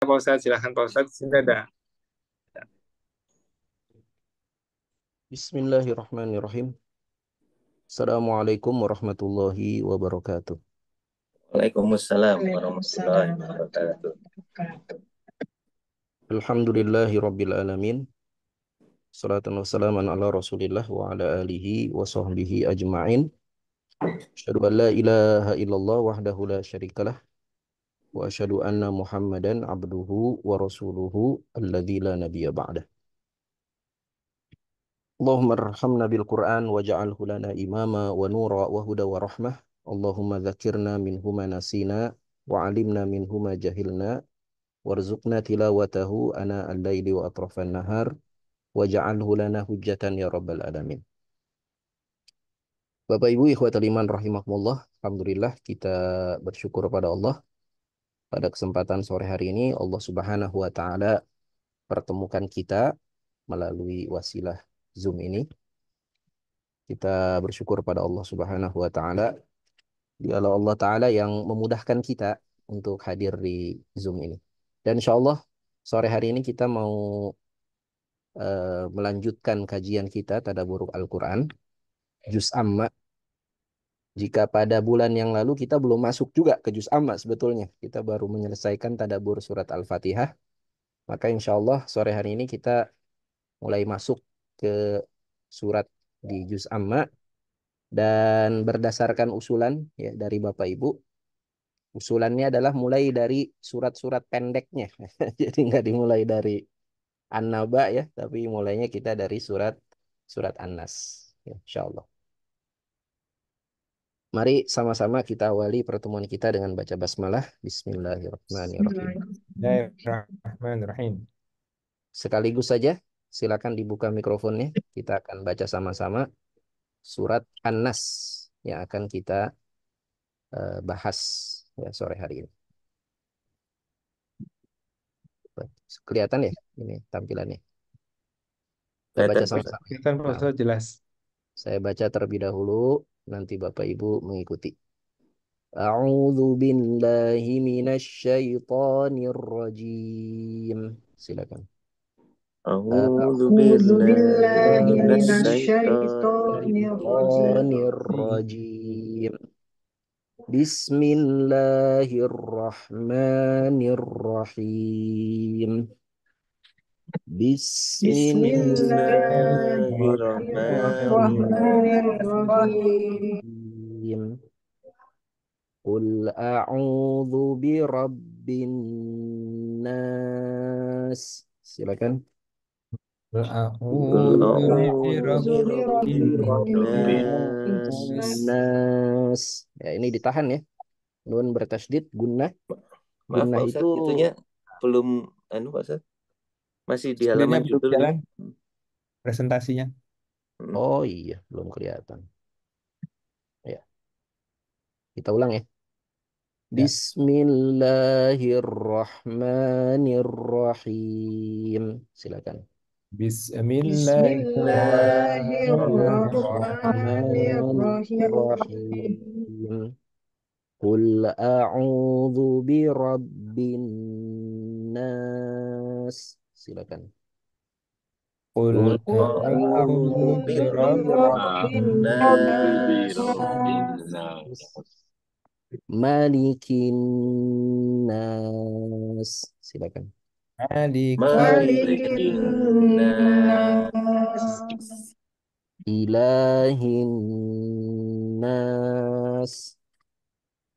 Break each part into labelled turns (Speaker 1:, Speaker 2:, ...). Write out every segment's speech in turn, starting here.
Speaker 1: Pak Ustadz, silahkan Pak Ustadz. Sini ada.
Speaker 2: Bismillahirrahmanirrahim. Assalamualaikum warahmatullahi wabarakatuh.
Speaker 3: Waalaikumsalam warahmatullahi
Speaker 4: Waalaikumsalam
Speaker 3: wabarakatuh.
Speaker 4: warahmatullahi wabarakatuh.
Speaker 2: Alhamdulillahi rabbil alamin. Salatan wassalaman ala rasulillah wa ala alihi wa sahbihi ajma'in. Asyhadu an la ilaha illallah wahdahu la syarikalah. Wa asyhadu anna muhammadan abduhu wa rasuluhu alladzi la nabiyya ba'dah. Allahumma arhamna bil Qur'an waj'alhu lana imama wa nura wa huda wa rahmah. Allahumma dzakirna minhu ma nasina wa 'alimna minhu ma jahilna. Warzuqna tilawatahu ana al-laili wa atrafan nahar waj'alhu lana hujjatan ya rabbal alamin. Bapak Ibu ikhwatal iman rahimakumullah, alhamdulillah kita bersyukur pada Allah pada kesempatan sore hari ini Allah Subhanahu wa taala pertemukan kita melalui wasilah Zoom ini. Kita bersyukur pada Allah Subhanahu wa taala. Dialah Allah taala yang memudahkan kita untuk hadir di Zoom ini. Dan insya Allah sore hari ini kita mau melanjutkan kajian kita Tadabbur Al-Quran Juz Amma. Jika pada bulan yang lalu kita belum masuk juga ke Juz Amma sebetulnya, kita baru menyelesaikan Tadabbur Surat Al-Fatihah, maka insya Allah sore hari ini kita mulai masuk ke surat di Juz Amma. Dan berdasarkan usulan ya dari Bapak Ibu, usulannya adalah mulai dari surat-surat pendeknya. Jadi nggak dimulai dari An-Naba ya, tapi mulainya kita dari surat surat An-Nas. Ya, insya Allah. Mari sama-sama kita awali pertemuan kita dengan baca basmalah. Bismillahirrahmanirrahim.
Speaker 4: Bismillahirrahmanirrahim.
Speaker 1: Bismillahirrahmanirrahim.
Speaker 2: Sekaligus saja, silakan dibuka mikrofonnya. Kita akan baca sama-sama surat An-Nas yang akan kita bahas ya, sore hari ini. Kelihatan ya ini tampilannya. Kita baca sama-sama.
Speaker 1: Kelihatan Pak
Speaker 2: Nah,
Speaker 1: Ustadz jelas.
Speaker 2: saya baca terlebih dahulu, nanti Bapak Ibu mengikuti. A'udzu billahi minasy syaithanir rajim. Silakan.
Speaker 3: A'udzu
Speaker 4: A'udzu
Speaker 3: billahi
Speaker 4: billahi
Speaker 3: minasyaitonir
Speaker 4: minasyaitonir rajim.
Speaker 2: Rajim. Bismillahirrahmanirrahim.
Speaker 4: Bismillahirrahmanirrahim.
Speaker 2: Bismillahirrahmanirrahim. Qul a'udzu birabbin nas. Silakan.
Speaker 3: Qul
Speaker 1: A'udzu
Speaker 3: a'udzu
Speaker 4: A'udzu
Speaker 1: birabbin
Speaker 4: birabbin
Speaker 3: birabbin
Speaker 4: nas.
Speaker 2: Nas. Ya, ini ditahan ya. Nun bertasydid, gunnah.
Speaker 3: Maaf
Speaker 2: Gunnah
Speaker 3: Pak
Speaker 2: itu
Speaker 3: Ustadz, itunya belum Pak Ustadz. Masih di
Speaker 1: Screen-nya
Speaker 3: halaman
Speaker 1: belum
Speaker 3: judul ini.
Speaker 1: jalan presentasinya.
Speaker 2: oh iya, belum kelihatan. Ya, kita ulang ya.
Speaker 1: Ya.
Speaker 2: Bismillahirrahmanirrahim. Silakan.
Speaker 1: Bismillahirrahmanirrahim.
Speaker 4: Bismillahirrahmanirrahim.
Speaker 2: Bismillahirrahmanirrahim. Qul a'udzu birabbin nas. Silakan.
Speaker 1: Qul
Speaker 3: Qul
Speaker 4: Qul
Speaker 3: a'udzu
Speaker 1: a'udzu
Speaker 4: a'udzu
Speaker 3: birabbin
Speaker 4: birabbin
Speaker 1: birabbin
Speaker 3: nas.
Speaker 4: nas.
Speaker 2: Malikin nas. Silakan.
Speaker 1: Malikin
Speaker 4: Malikin
Speaker 3: Malikin nas.
Speaker 4: nas.
Speaker 2: Ilahin nas.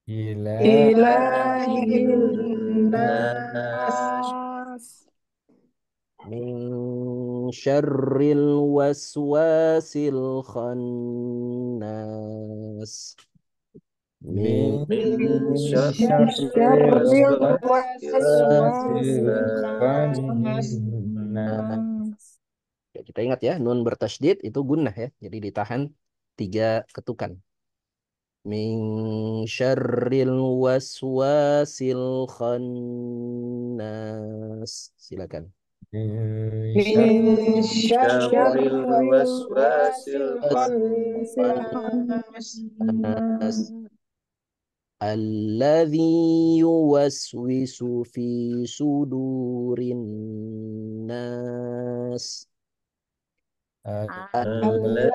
Speaker 1: ilahin
Speaker 4: Ilahin
Speaker 3: Ilahin nas.
Speaker 4: nas.
Speaker 2: Min syarril waswasil khannas.
Speaker 1: min
Speaker 2: Min
Speaker 3: Min
Speaker 4: Min
Speaker 3: syarril
Speaker 1: syarril
Speaker 4: syarril
Speaker 3: waswasil
Speaker 1: waswasil
Speaker 4: waswasil
Speaker 3: khannas.
Speaker 1: khannas.
Speaker 4: khannas.
Speaker 2: Ya, kita ingat ya, nun bertasydid itu gunnah ya. Jadi ditahan 3 ketukan. Min syarril waswasil khannas. Silakan.
Speaker 1: Min
Speaker 4: Min
Speaker 3: Min syarril
Speaker 4: syarril
Speaker 3: waswasil
Speaker 4: waswasil
Speaker 3: khannas.
Speaker 4: khannas.
Speaker 2: Khannas. Alladzi yuwaswisu fi sudurin nas.
Speaker 4: Alladzi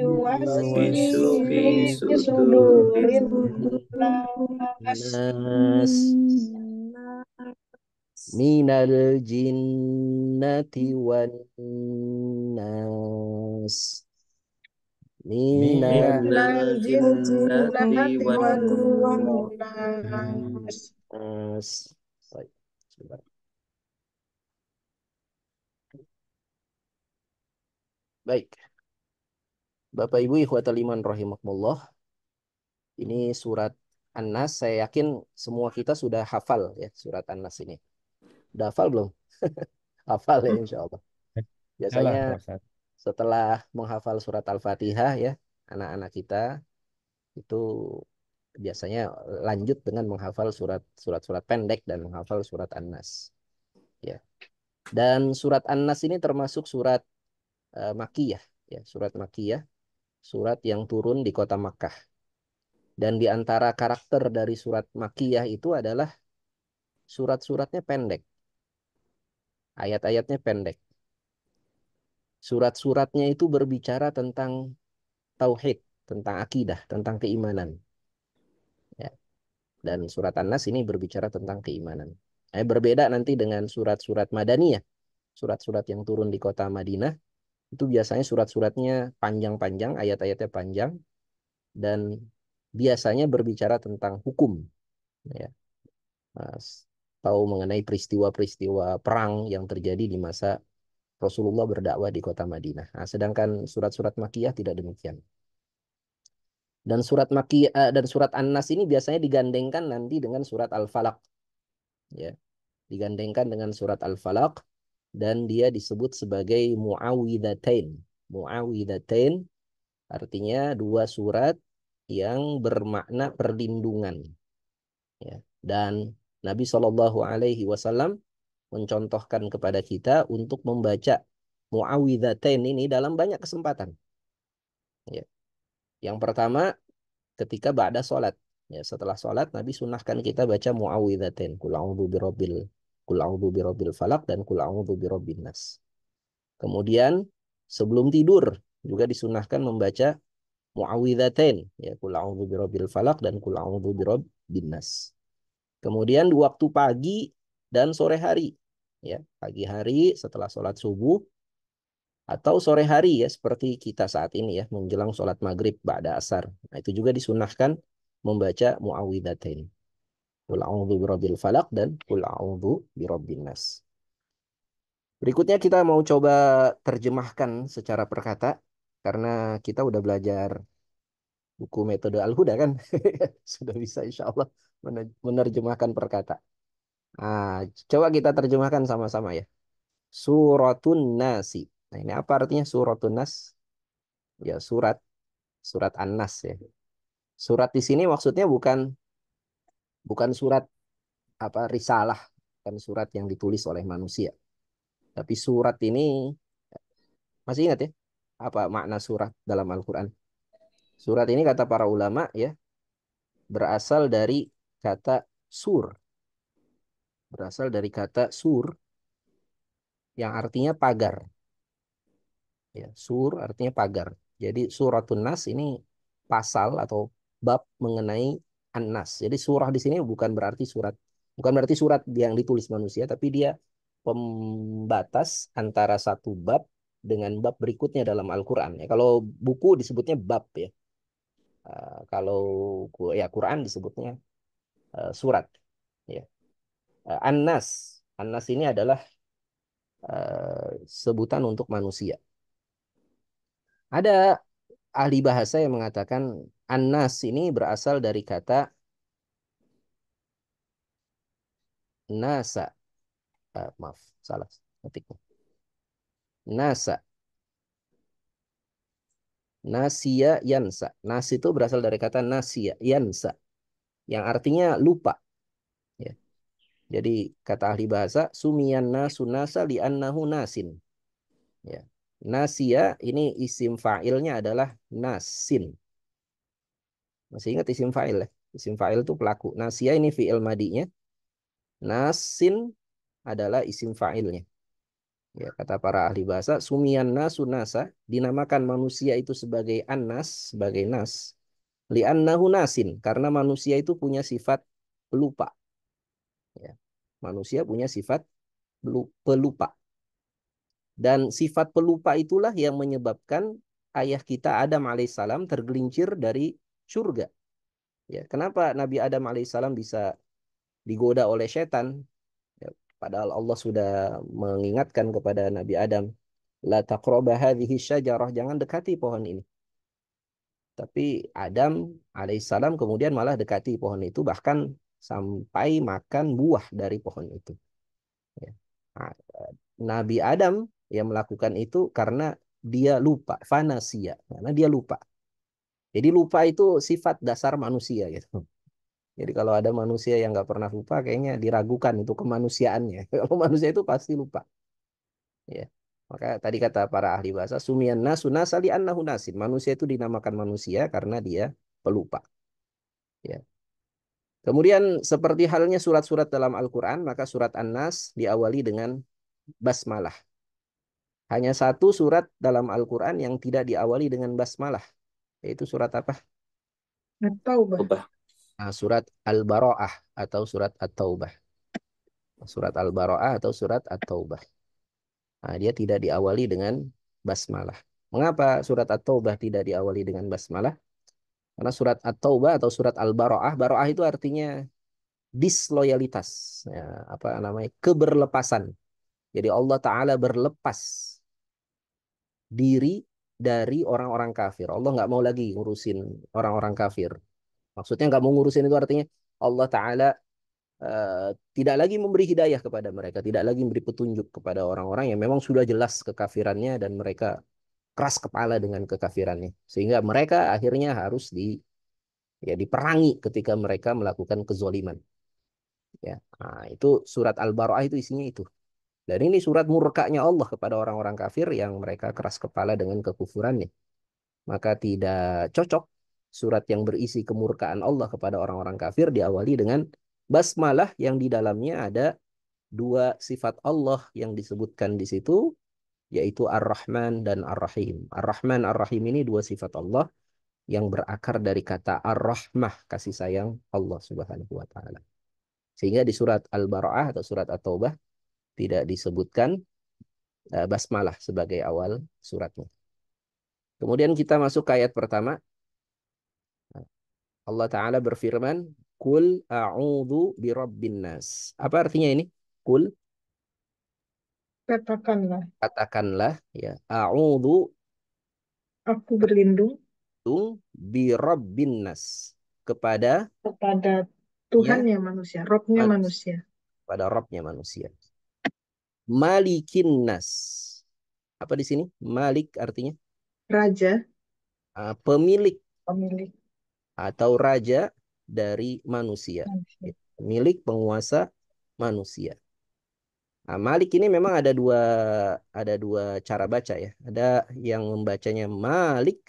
Speaker 3: yuwaswisu fi
Speaker 4: yuwaswisu fi
Speaker 3: sudurin
Speaker 4: sudurin nas
Speaker 2: Nas minal jinnati wan nas. Minal
Speaker 3: minal
Speaker 4: minal
Speaker 3: jinnati
Speaker 4: jinnati
Speaker 3: wan
Speaker 4: wan
Speaker 1: Hmm.
Speaker 4: nas.
Speaker 2: nas. Baik, sebentar. Baik, Bapak Ibu ikhwatal iman rahimakumullah. Ini surat An-Nas. Saya yakin semua kita sudah hafal ya surat An-Nas ini. Udah hafal belum? Hafal ya insya Allah.
Speaker 1: Salah,
Speaker 2: Biasanya
Speaker 1: Pak Ustadz.
Speaker 2: setelah menghafal surat Al-Fatihah ya, anak-anak kita itu biasanya lanjut dengan menghafal surat-surat pendek dan menghafal surat An-Nas. Ya. Dan surat An-Nas ini termasuk surat Makkiyah, ya, surat Makkiyah, surat yang turun di kota Makkah. Dan di antara karakter dari surat Makkiyah itu adalah surat-suratnya pendek, ayat-ayatnya pendek. Surat-suratnya itu berbicara tentang tauhid, tentang akidah, tentang keimanan. Ya. Dan surat An-Nas ini berbicara tentang keimanan. Berbeda nanti dengan surat-surat Madaniyah. Surat-surat yang turun di kota Madinah, itu biasanya surat-suratnya panjang-panjang, ayat-ayatnya panjang, dan biasanya berbicara tentang hukum. Ya. Tahu mengenai peristiwa-peristiwa perang yang terjadi di masa Rasulullah berdakwah di kota Madinah. Nah, sedangkan surat-surat Makkiyah tidak demikian. Dan surat Makkiyah dan surat An-Nas ini biasanya digandengkan nanti dengan surat Al-Falaq. Ya, digandengkan dengan surat Al-Falaq dan dia disebut sebagai muawwidzatain. Muawwidzatain artinya dua surat yang bermakna perlindungan. Ya. Dan Nabi SAW mencontohkan kepada kita untuk membaca muawwidzatain ini dalam banyak kesempatan. Ya. Yang pertama ketika ba'da sholat. Ya, setelah sholat Nabi sunnahkan kita baca muawwidzatain. Qul a'udzu birabbil falaq dan qul a'udzu birabbin nas. Kemudian sebelum tidur juga disunahkan membaca muawwidzatain, ya, qul a'udzu birabbil falaq dan qul a'udzu birabbin nas. Kemudian di waktu pagi dan sore hari, ya, pagi hari setelah sholat subuh atau sore hari ya seperti kita saat ini ya menjelang sholat maghrib ba'da asar. Nah, itu juga disunahkan membaca muawwidzatain. Qul a'udzu birabbil falaq dan qul a'udzu birabbin nas. Berikutnya kita mau coba terjemahkan secara perkata karena kita udah belajar buku metode Al-Huda kan. Sudah bisa insya Allah menerjemahkan perkata. Nah, coba kita terjemahkan sama-sama ya. Suratun Nasi. Nah, ini apa artinya suratun Nas? Ya, surat An-Nas ya. Surat di sini maksudnya bukan surat apa risalah, bukan surat yang ditulis oleh manusia. Tapi surat ini masih ingat ya? Apa makna surat dalam Al-Qur'an? Surat ini kata para ulama ya, berasal dari kata sur. Berasal dari kata sur yang artinya pagar. Ya, sur artinya pagar. Jadi suratun Nas ini pasal atau bab mengenai An-Nas. Jadi surah di sini bukan berarti surat yang ditulis manusia, tapi dia pembatas antara satu bab dengan bab berikutnya dalam Al-Qur'an. Ya, kalau buku disebutnya bab ya. Kalau ya Quran disebutnya surat. Ya. An-Nas. An-Nas ini adalah sebutan untuk manusia. Ada ahli bahasa yang mengatakan An-Nas ini berasal dari kata nasa. Maaf, salah ketiknya. Nasa. Nasia yansa. Nas itu berasal dari kata nasia yansa yang artinya lupa. Ya. Jadi kata ahli bahasa sumiyan nasu nasa li'annahu nasin. Ya. Nasia ini isim fa'ilnya adalah nasin. Masih ingat isim fa'il ya? Isim fa'il itu pelaku. Nasia ini fi'il madinya. Nasin adalah isim fa'ilnya. Ya, kata para ahli bahasa, sumiyan nasu nasa, dinamakan manusia itu sebagai annas, sebagai nas. Li'annahu nasin, karena manusia itu punya sifat pelupa. Ya. Manusia punya sifat pelupa. Dan sifat pelupa itulah yang menyebabkan ayah kita Adam alaihissalam tergelincir dari surga. Ya, kenapa Nabi Adam alaihissalam bisa digoda oleh setan? Ya, padahal Allah sudah mengingatkan kepada Nabi Adam, la taqraba hadhihi syajarah, jangan dekati pohon ini. Tapi Adam alaihissalam kemudian malah dekati pohon itu, bahkan sampai makan buah dari pohon itu. Ya. Nah, Nabi Adam yang melakukan itu karena dia lupa, fanasia, karena dia lupa. Jadi lupa itu sifat dasar manusia gitu. Jadi kalau ada manusia yang nggak pernah lupa, kayaknya diragukan itu kemanusiaannya. Kalau manusia itu pasti lupa. Ya. Maka tadi kata para ahli bahasa, sumiyan nasu nasali annahu nasin. Manusia itu dinamakan manusia karena dia pelupa. Ya. Kemudian seperti halnya surat-surat dalam Al-Quran, maka surat An-Nas diawali dengan basmalah. Hanya satu surat dalam Al-Quran yang tidak diawali dengan basmalah. Yaitu surat apa?
Speaker 4: At-Taubah.
Speaker 3: Ubah.
Speaker 2: Nah, surat Al-Bara'ah atau surat At-Taubah. Surat Al-Bara'ah atau surat At-Taubah. Nah, dia tidak diawali dengan basmalah. Mengapa surat At-Taubah tidak diawali dengan basmalah? Karena surat At-Taubah atau surat Al-Bara'ah, Bara'ah itu artinya disloyalitas. Ya, apa namanya? Keberlepasan. Jadi Allah Ta'ala berlepas diri dari orang-orang kafir. Allah nggak mau lagi ngurusin orang-orang kafir. Maksudnya nggak mau ngurusin itu artinya Allah Ta'ala tidak lagi memberi hidayah kepada mereka, tidak lagi memberi petunjuk kepada orang-orang yang memang sudah jelas kekafirannya dan mereka keras kepala dengan kekafirannya. Sehingga mereka akhirnya harus diperangi ketika mereka melakukan kezoliman. Ya, nah, itu surat Al-Bara'ah itu isinya itu. Dan ini surat murkanya Allah kepada orang-orang kafir yang mereka keras kepala dengan kekufurannya. Maka tidak cocok surat yang berisi kemurkaan Allah kepada orang-orang kafir diawali dengan basmalah yang di dalamnya ada dua sifat Allah yang disebutkan di situ, yaitu Ar-Rahman dan Ar-Rahim. Ar-Rahman, Ar-Rahim ini dua sifat Allah yang berakar dari kata Ar-Rahmah, kasih sayang Allah Subhanahu wa taala. Sehingga di surat Al-Bara'ah atau surat At-Taubah tidak disebutkan basmalah sebagai awal suratnya. Kemudian kita masuk ke ayat pertama. Allah Ta'ala berfirman, Kul a'udhu birabbin nas. Apa artinya ini? Kul,
Speaker 4: Katakanlah,
Speaker 2: katakanlah, ya, a'udhu
Speaker 4: aku berlindung
Speaker 2: birabbin nas. Kepada
Speaker 4: kepada
Speaker 2: ya,
Speaker 4: Tuhannya manusia, Robnya manusia.
Speaker 2: pada Rabbnya manusia. Malikin nas. Apa di sini? Malik artinya
Speaker 4: Raja,
Speaker 2: pemilik
Speaker 4: pemilik
Speaker 2: atau raja dari manusia.
Speaker 4: manusia.
Speaker 2: Milik penguasa manusia. Nah, Malik ini memang ada dua cara baca ya. Ada yang membacanya Malik,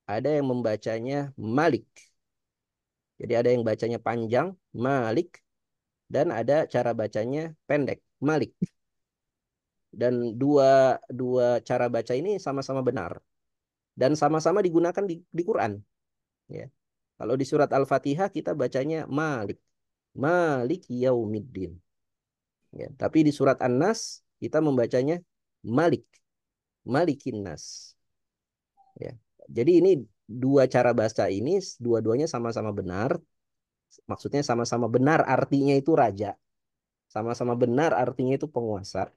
Speaker 2: ada yang membacanya Malik. Jadi ada yang bacanya panjang Malik dan ada cara bacanya pendek Malik. Dan dua dua cara baca ini sama-sama benar dan sama-sama digunakan di Quran. Ya. Kalau di surat Al-Fatihah kita bacanya Malik, Malik Yaumiddin. Ya. Tapi di surat An-Nas kita membacanya Malik, Malikin Nas. Ya. Jadi ini dua cara bahasa ini dua-duanya sama-sama benar. Maksudnya sama-sama benar artinya itu raja. Sama-sama benar artinya itu penguasa.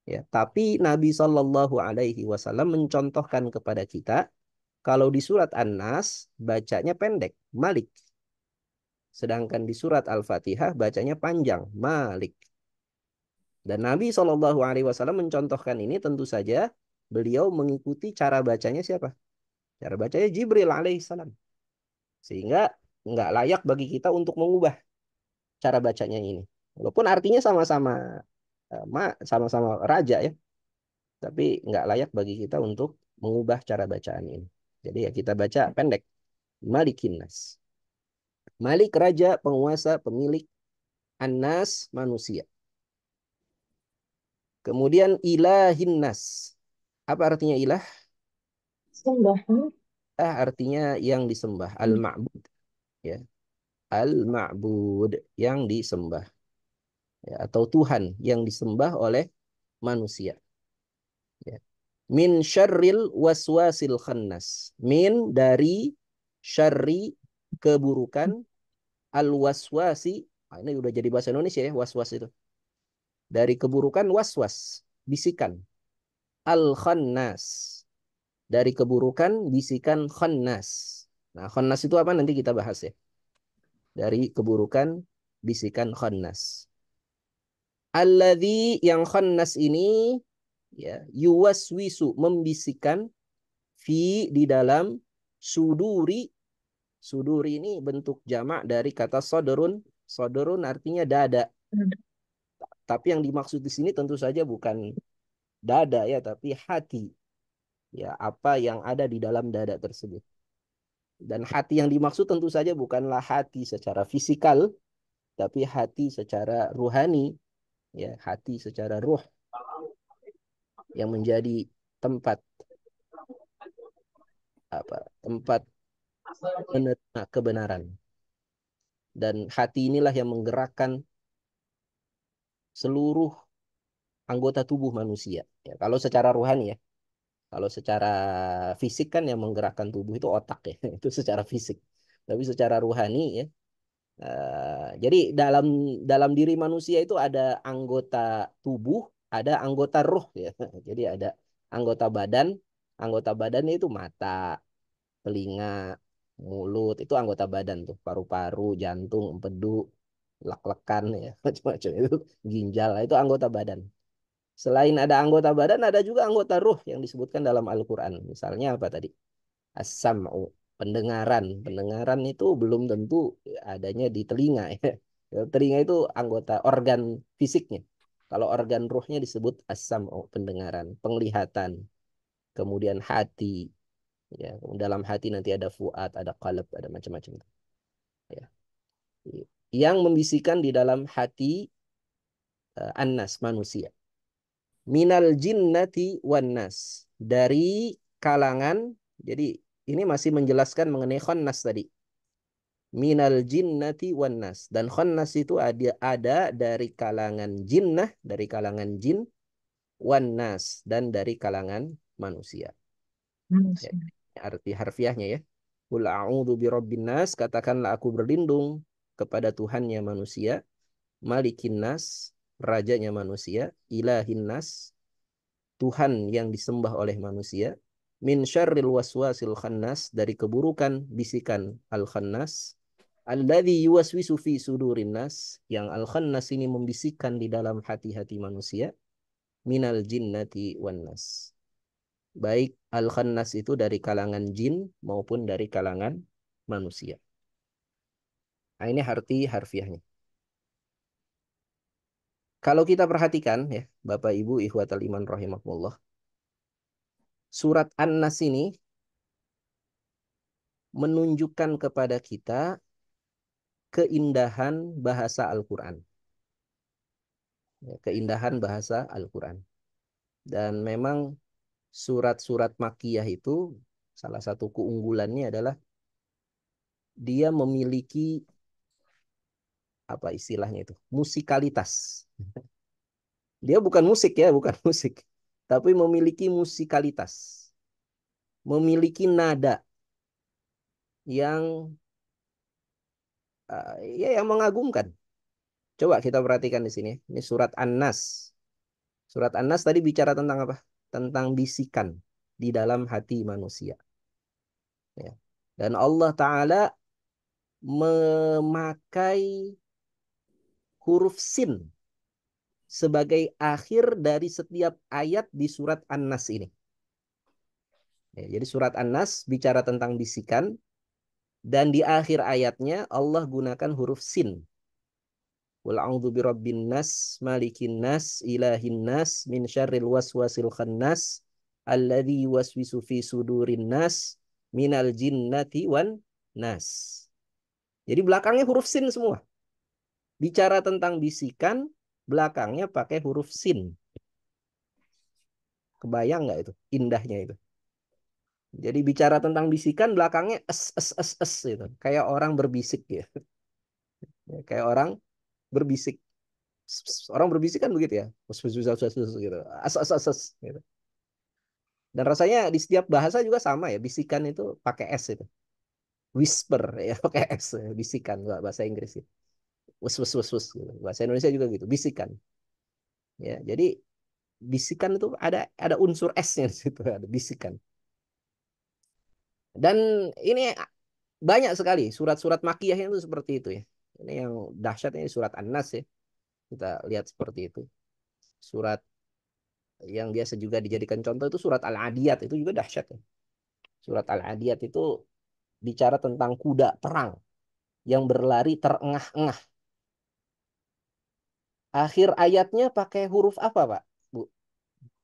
Speaker 2: Ya, tapi Nabi Shallallahu Alaihi Wasallam mencontohkan kepada kita kalau di surat An-Nas bacanya pendek, Malik. Sedangkan di surat Al-Fatihah bacanya panjang, Malik. Dan Nabi Shallallahu Alaihi Wasallam mencontohkan ini tentu saja beliau mengikuti cara bacanya siapa? Cara bacanya Jibril alaihissalam. Sehingga nggak layak bagi kita untuk mengubah cara bacanya ini. Walaupun artinya sama-sama sama-sama raja ya, tapi nggak layak bagi kita untuk mengubah cara bacaan ini. Jadi ya kita baca pendek. Malikin nas. Malik raja, penguasa, pemilik. An-nas manusia. Kemudian ilahin nas. Apa artinya ilah?
Speaker 4: Sembahan.
Speaker 2: Artinya yang disembah. Al-ma'bud. Ya. Al-ma'bud, yang disembah. Ya, atau Tuhan yang disembah oleh manusia. Ya. Min syarril waswasil khannas. Min dari syarri keburukan al-waswasi. Ini udah jadi bahasa Indonesia ya, waswas itu. Dari keburukan waswas, bisikan. Al-khannas. Dari keburukan bisikan khannas. Nah, khannas itu apa nanti kita bahas ya. Dari keburukan bisikan khannas. Alladzi, yang khannas ini ya, yuwaswisu, membisikkan, fi, di dalam, suduri. Suduri ini bentuk jamak dari kata sodorun. Sodorun artinya dada. Tapi yang dimaksud di sini tentu saja bukan dada ya, tapi hati. Ya, apa yang ada di dalam dada tersebut. Dan hati yang dimaksud tentu saja bukanlah hati secara fisikal, tapi hati secara ruhani. Ya, hati secara ruh yang menjadi tempat tempat menerima kebenaran. Dan hati inilah yang menggerakkan seluruh anggota tubuh manusia. Ya, kalau secara ruhani ya. Kalau secara fisik kan yang menggerakkan tubuh itu otak ya. Itu secara fisik. Tapi secara ruhani ya. Jadi dalam dalam diri manusia itu ada anggota tubuh, ada anggota ruh ya. Jadi ada anggota badan. Anggota badannya itu mata, telinga, mulut, itu anggota badan tuh, paru-paru, jantung, empedu, lek-lekan ya, macam-macam itu, ginjal, itu anggota badan. Selain ada anggota badan, ada juga anggota ruh yang disebutkan dalam Al-Quran. Misalnya apa tadi? As-sam'u, pendengaran. Pendengaran itu belum tentu adanya di telinga ya. Telinga itu anggota organ fisiknya. Kalau organ ruhnya disebut as-sam'u, pendengaran, penglihatan, kemudian hati. Ya, dalam hati nanti ada fuad, ada qalb, ada macam-macam. Ya. Yang membisikkan di dalam hati an-nas, manusia. Minal jinnati wan nas, dari kalangan. Jadi ini masih menjelaskan mengenai khannas tadi. Minal jinnati wan nas, dan khannas itu ada dari kalangan jinnah, dari kalangan jin, wan nas, dan dari kalangan manusia. Ya, arti harfiahnya ya. Qul a'udzu birabbin nas, katakanlah aku berlindung kepada Tuhannya manusia, malikin nas, rajanya manusia, ilahin nas, Tuhan yang disembah oleh manusia, min syarril waswasil khannas, dari keburukan bisikan al-khannas, alladzi yuwaswisu fi sudurin nas, yang al-khannas ini membisikkan di dalam hati-hati manusia, minal jinnati wan nas. Baik al-khannas itu dari kalangan jin maupun dari kalangan manusia. Nah, ini arti harfiahnya. Kalau kita perhatikan ya, Bapak Ibu ikhwatal iman rahimakumullah, surat An-Nas ini menunjukkan kepada kita keindahan bahasa Al-Quran. Ya, keindahan bahasa Al-Quran. Dan memang surat-surat Makkiyah itu salah satu keunggulannya adalah dia memiliki apa istilahnya itu, musikalitas. Dia bukan musik ya, bukan musik, tapi memiliki musikalitas, memiliki nada yang ya yang mengagumkan. Coba kita perhatikan di sini. Ini surat An-Nas. Surat An-Nas tadi bicara tentang apa? Tentang bisikan di dalam hati manusia. Ya. Dan Allah Ta'ala memakai huruf sin sebagai akhir dari setiap ayat di surat An-Nas ini. Ya, jadi surat An-Nas bicara tentang bisikan, dan di akhir ayatnya Allah gunakan huruf sin. Qul a'udzu birabbin nas, malikin nas, ilahin nas, min syarril waswasil khannas, alladzi yuwaswisu fi sudurin nas, minal jinnati wan Nas. Jadi belakangnya huruf sin semua. Bicara tentang bisikan, belakangnya pakai huruf sin. Kebayang nggak itu? Indahnya itu. Jadi bicara tentang bisikan, belakangnya es gitu. Kayak orang berbisik ya. Kayak orang berbisik. Orang berbisik kan begitu ya. Gitu. Gitu. Dan rasanya di setiap bahasa juga sama ya. Bisikan itu pakai S itu. Whisper ya pakai S. Bisikan bahasa Inggris itu. Wus gitu. Bahasa Indonesia juga gitu. Bisikan. Ya, jadi bisikan itu ada unsur S-nya di situ. Ada bisikan. Dan ini banyak sekali surat-surat makiyah itu seperti itu ya. Ini yang dahsyat ini surat An-Nas ya. Kita lihat seperti itu. Surat yang biasa juga dijadikan contoh itu surat Al-Adiyat itu juga dahsyat ya. Surat Al-Adiyat itu bicara tentang kuda perang yang berlari terengah-engah. Akhir ayatnya pakai huruf apa, Pak? Bu?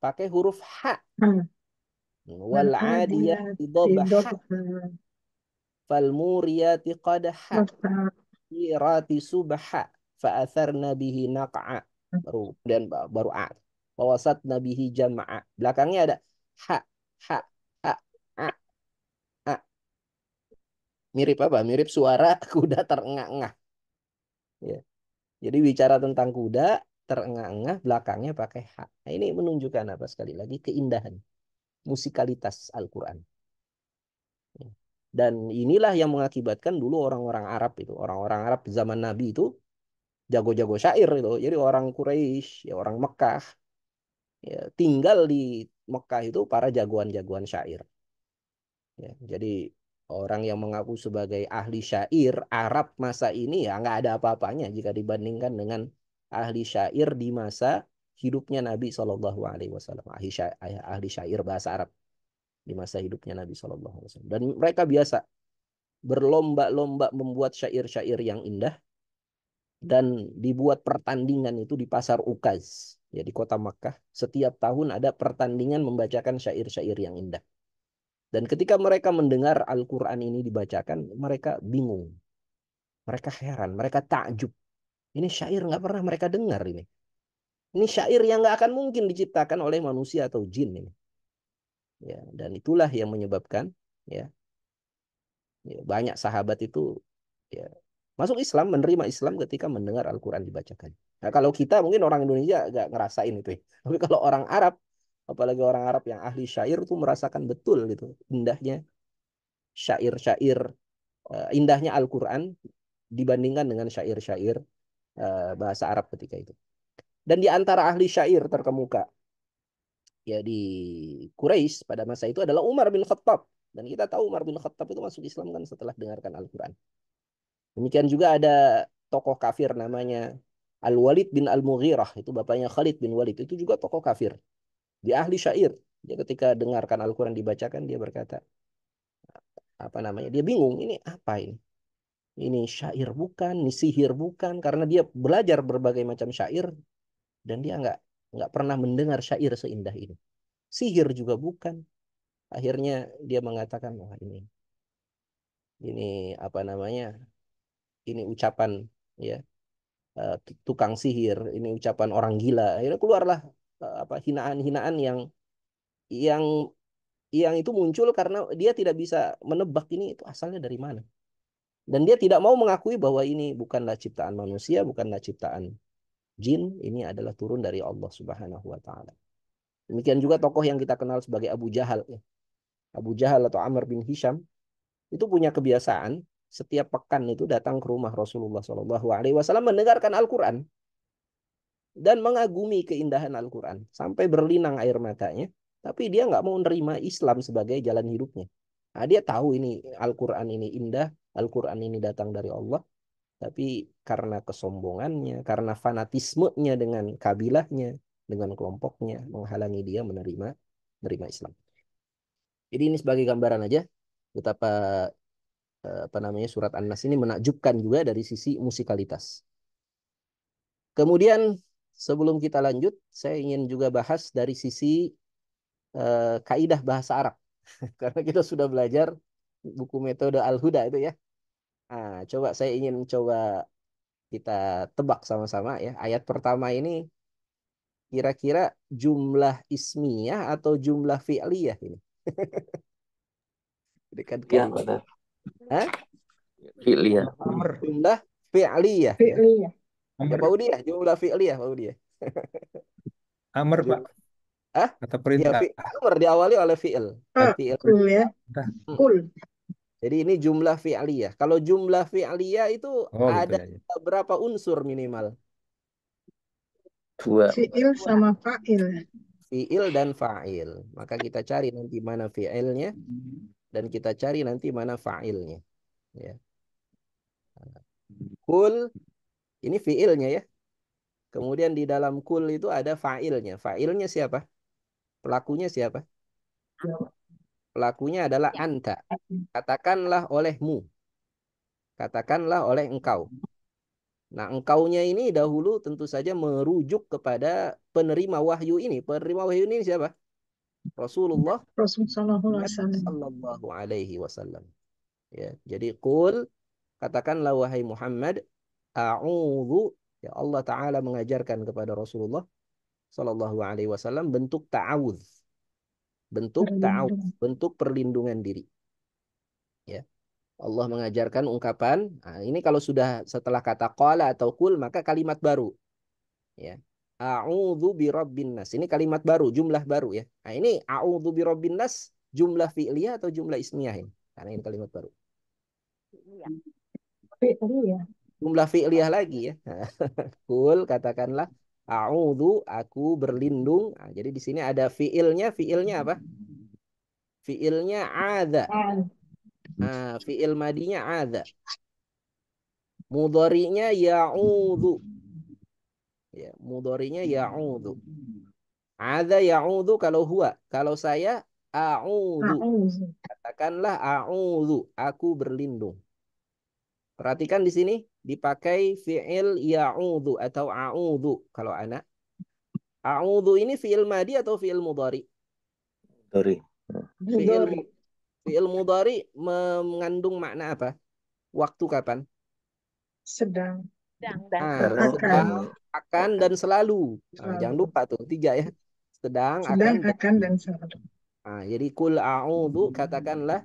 Speaker 2: Pakai huruf H. Wal adiyati dhabha fal muriyati qadha irati subha fa'atharna bihi naq'a. Baru A. Wawasat nabihi jama'a. Belakangnya ada ha, ha, ha, a, a. Mirip apa? Mirip suara kuda terengah-engah. Ya. Jadi bicara tentang kuda terengah-engah, belakangnya pakai ha. Nah, ini menunjukkan apa sekali lagi? Keindahan, musikalitas Al-Quran. Ya. Dan inilah yang mengakibatkan dulu orang-orang Arab itu, orang-orang Arab zaman Nabi itu jago-jago syair itu. Jadi orang Quraisy, ya orang Mekah, ya, tinggal di Mekah itu para jagoan-jagoan syair. Ya, jadi orang yang mengaku sebagai ahli syair Arab masa ini ya nggak ada apa-apanya jika dibandingkan dengan ahli syair di masa hidupnya Nabi SAW. Ahli syair bahasa Arab di masa hidupnya Nabi SAW. Dan mereka biasa berlomba-lomba membuat syair-syair yang indah dan dibuat pertandingan itu di pasar Ukaz ya di kota Makkah. Setiap tahun ada pertandingan membacakan syair-syair yang indah. Dan ketika mereka mendengar Al-Quran ini dibacakan, mereka bingung. Mereka heran, mereka takjub. Ini syair nggak pernah mereka dengar ini. Ini syair yang nggak akan mungkin diciptakan oleh manusia atau jin ini. Ya, dan itulah yang menyebabkan ya, banyak sahabat itu ya, masuk Islam, menerima Islam ketika mendengar Al-Quran dibacakan. Nah, kalau kita mungkin orang Indonesia nggak ngerasain itu ya. Tapi kalau orang Arab, apalagi orang Arab yang ahli syair tuh merasakan betul gitu indahnya syair-syair, indahnya Al-Quran dibandingkan dengan syair-syair bahasa Arab ketika itu. Dan di antara ahli syair terkemuka ya di Quraisy pada masa itu adalah Umar bin Khattab. Dan kita tahu Umar bin Khattab itu masuk Islam kan setelah dengarkan Al-Quran. Demikian juga ada tokoh kafir namanya Al-Walid bin Al-Mughirah. Itu bapaknya Khalid bin Walid. Itu juga tokoh kafir. Dia ahli syair. Dia ketika dengarkan Al-Quran dibacakan, dia berkata, apa namanya? Dia bingung, ini apa ini? Ini syair bukan, ini sihir bukan. Karena dia belajar berbagai macam syair. Dan dia nggak pernah mendengar syair seindah ini. Sihir juga bukan. Akhirnya dia mengatakan, wah ini apa namanya? Ini ucapan ya tukang sihir, ini ucapan orang gila. Akhirnya keluarlah apa hinaan-hinaan yang yang itu muncul karena dia tidak bisa menebak ini itu asalnya dari mana. Dan dia tidak mau mengakui bahwa ini bukanlah ciptaan manusia, bukanlah ciptaan jin, ini adalah turun dari Allah Subhanahu wa taala. Demikian juga tokoh yang kita kenal sebagai Abu Jahal ya. Abu Jahal atau Amr bin Hisham itu punya kebiasaan setiap pekan itu datang ke rumah Rasulullah SAW mendengarkan Al-Quran dan mengagumi keindahan Al-Quran sampai berlinang air matanya, tapi dia nggak mau menerima Islam sebagai jalan hidupnya. Nah, dia tahu ini Al-Quran ini indah, Al-Quran ini datang dari Allah, tapi karena kesombongannya, karena fanatismenya dengan kabilahnya, dengan kelompoknya, menghalangi dia menerima Islam. Jadi ini sebagai gambaran aja betapa apa namanya surat An-Nas ini menakjubkan juga dari sisi musikalitas. Kemudian sebelum kita lanjut, saya ingin juga bahas dari sisi kaidah bahasa Arab. Karena kita sudah belajar buku metode Al-Huda itu ya. Coba saya ingin kita tebak sama-sama ya. Ayat pertama ini kira-kira jumlah ismiyah atau jumlah fi'liyah ini? Ini kan
Speaker 3: Ya,
Speaker 2: kalimat.
Speaker 3: benar.
Speaker 2: Hah?
Speaker 3: Fi'liyah.
Speaker 1: Amr.
Speaker 2: Jumlah fi'liyah ya.
Speaker 4: Fi'liyah.
Speaker 2: Ya
Speaker 1: Amr.
Speaker 2: Pak Udi ya, jumlah fi'liyah Pak Udi ya.
Speaker 1: Amr, Pak.
Speaker 2: Hah?
Speaker 1: Kata
Speaker 2: Ya,
Speaker 1: perintah.
Speaker 2: amr diawali oleh fi'il. Fi'il.
Speaker 4: Kul ya.
Speaker 1: Perintah.
Speaker 4: Kul.
Speaker 2: Jadi ini jumlah fi'liyah. Kalau jumlah fi'liyah itu
Speaker 1: Oh, gitu
Speaker 2: ada
Speaker 1: ya.
Speaker 2: berapa unsur minimal?
Speaker 3: 2.
Speaker 4: Fi'il sama fa'il.
Speaker 2: Fi'il dan fa'il. Maka kita cari nanti mana fi'ilnya dan kita cari nanti mana fa'ilnya. Ya. Kul ini fi'ilnya ya. Kemudian di dalam kul itu ada fa'ilnya. Fa'ilnya siapa? Pelakunya siapa? Pelakunya adalah anta. Katakanlah olehmu. Katakanlah oleh engkau. Nah, engkaunya ini dahulu tentu saja merujuk kepada penerima wahyu ini. Penerima wahyu ini siapa? Rasulullah
Speaker 4: Rasulullah SAW.
Speaker 2: sallallahu alaihi wasallam. Ya, jadi qul katakanlah wahai Muhammad, a'udzu, ya Allah taala mengajarkan kepada Rasulullah sallallahu alaihi wasallam bentuk ta'awudz. Bentuk perlindungan diri. Ya. Allah mengajarkan ungkapan, ini kalau sudah setelah kata qala atau kul maka kalimat baru. Ya. A'udzu birabbin nas. Ini kalimat baru, jumlah baru ya. Nah, ini a'udzu birabbin nas jumlah fi'liyah atau jumlah ismiyah ini? Karena ini kalimat baru.
Speaker 4: Fi'liyah.
Speaker 2: Jumlah fi'liyah lagi ya. Kul katakanlah a'udzu, aku berlindung. Nah, jadi di sini ada fi'ilnya apa? Fi'ilnya adza. Fi'il madinya adza. Mudhari'nya ya'udzu. Ya, mudhari'nya ya'udzu. Adza ya'udzu kalau huwa. Kalau saya a'udzu. Katakanlah a'udzu, aku berlindung. Perhatikan di sini dipakai fi'il ya'udzu atau a'udzu kalau anak. A'udzu ini fi'il madi atau fi'il mudhari?
Speaker 3: Sorry.
Speaker 2: Fi'il mudhari mengandung makna apa? Waktu kapan?
Speaker 4: Sedang.
Speaker 2: Sedang, akan, dan selalu. Jangan lupa tuh 3 ya. Sedang, akan,
Speaker 4: dan selalu.
Speaker 2: Jadi kul a'udzu, katakanlah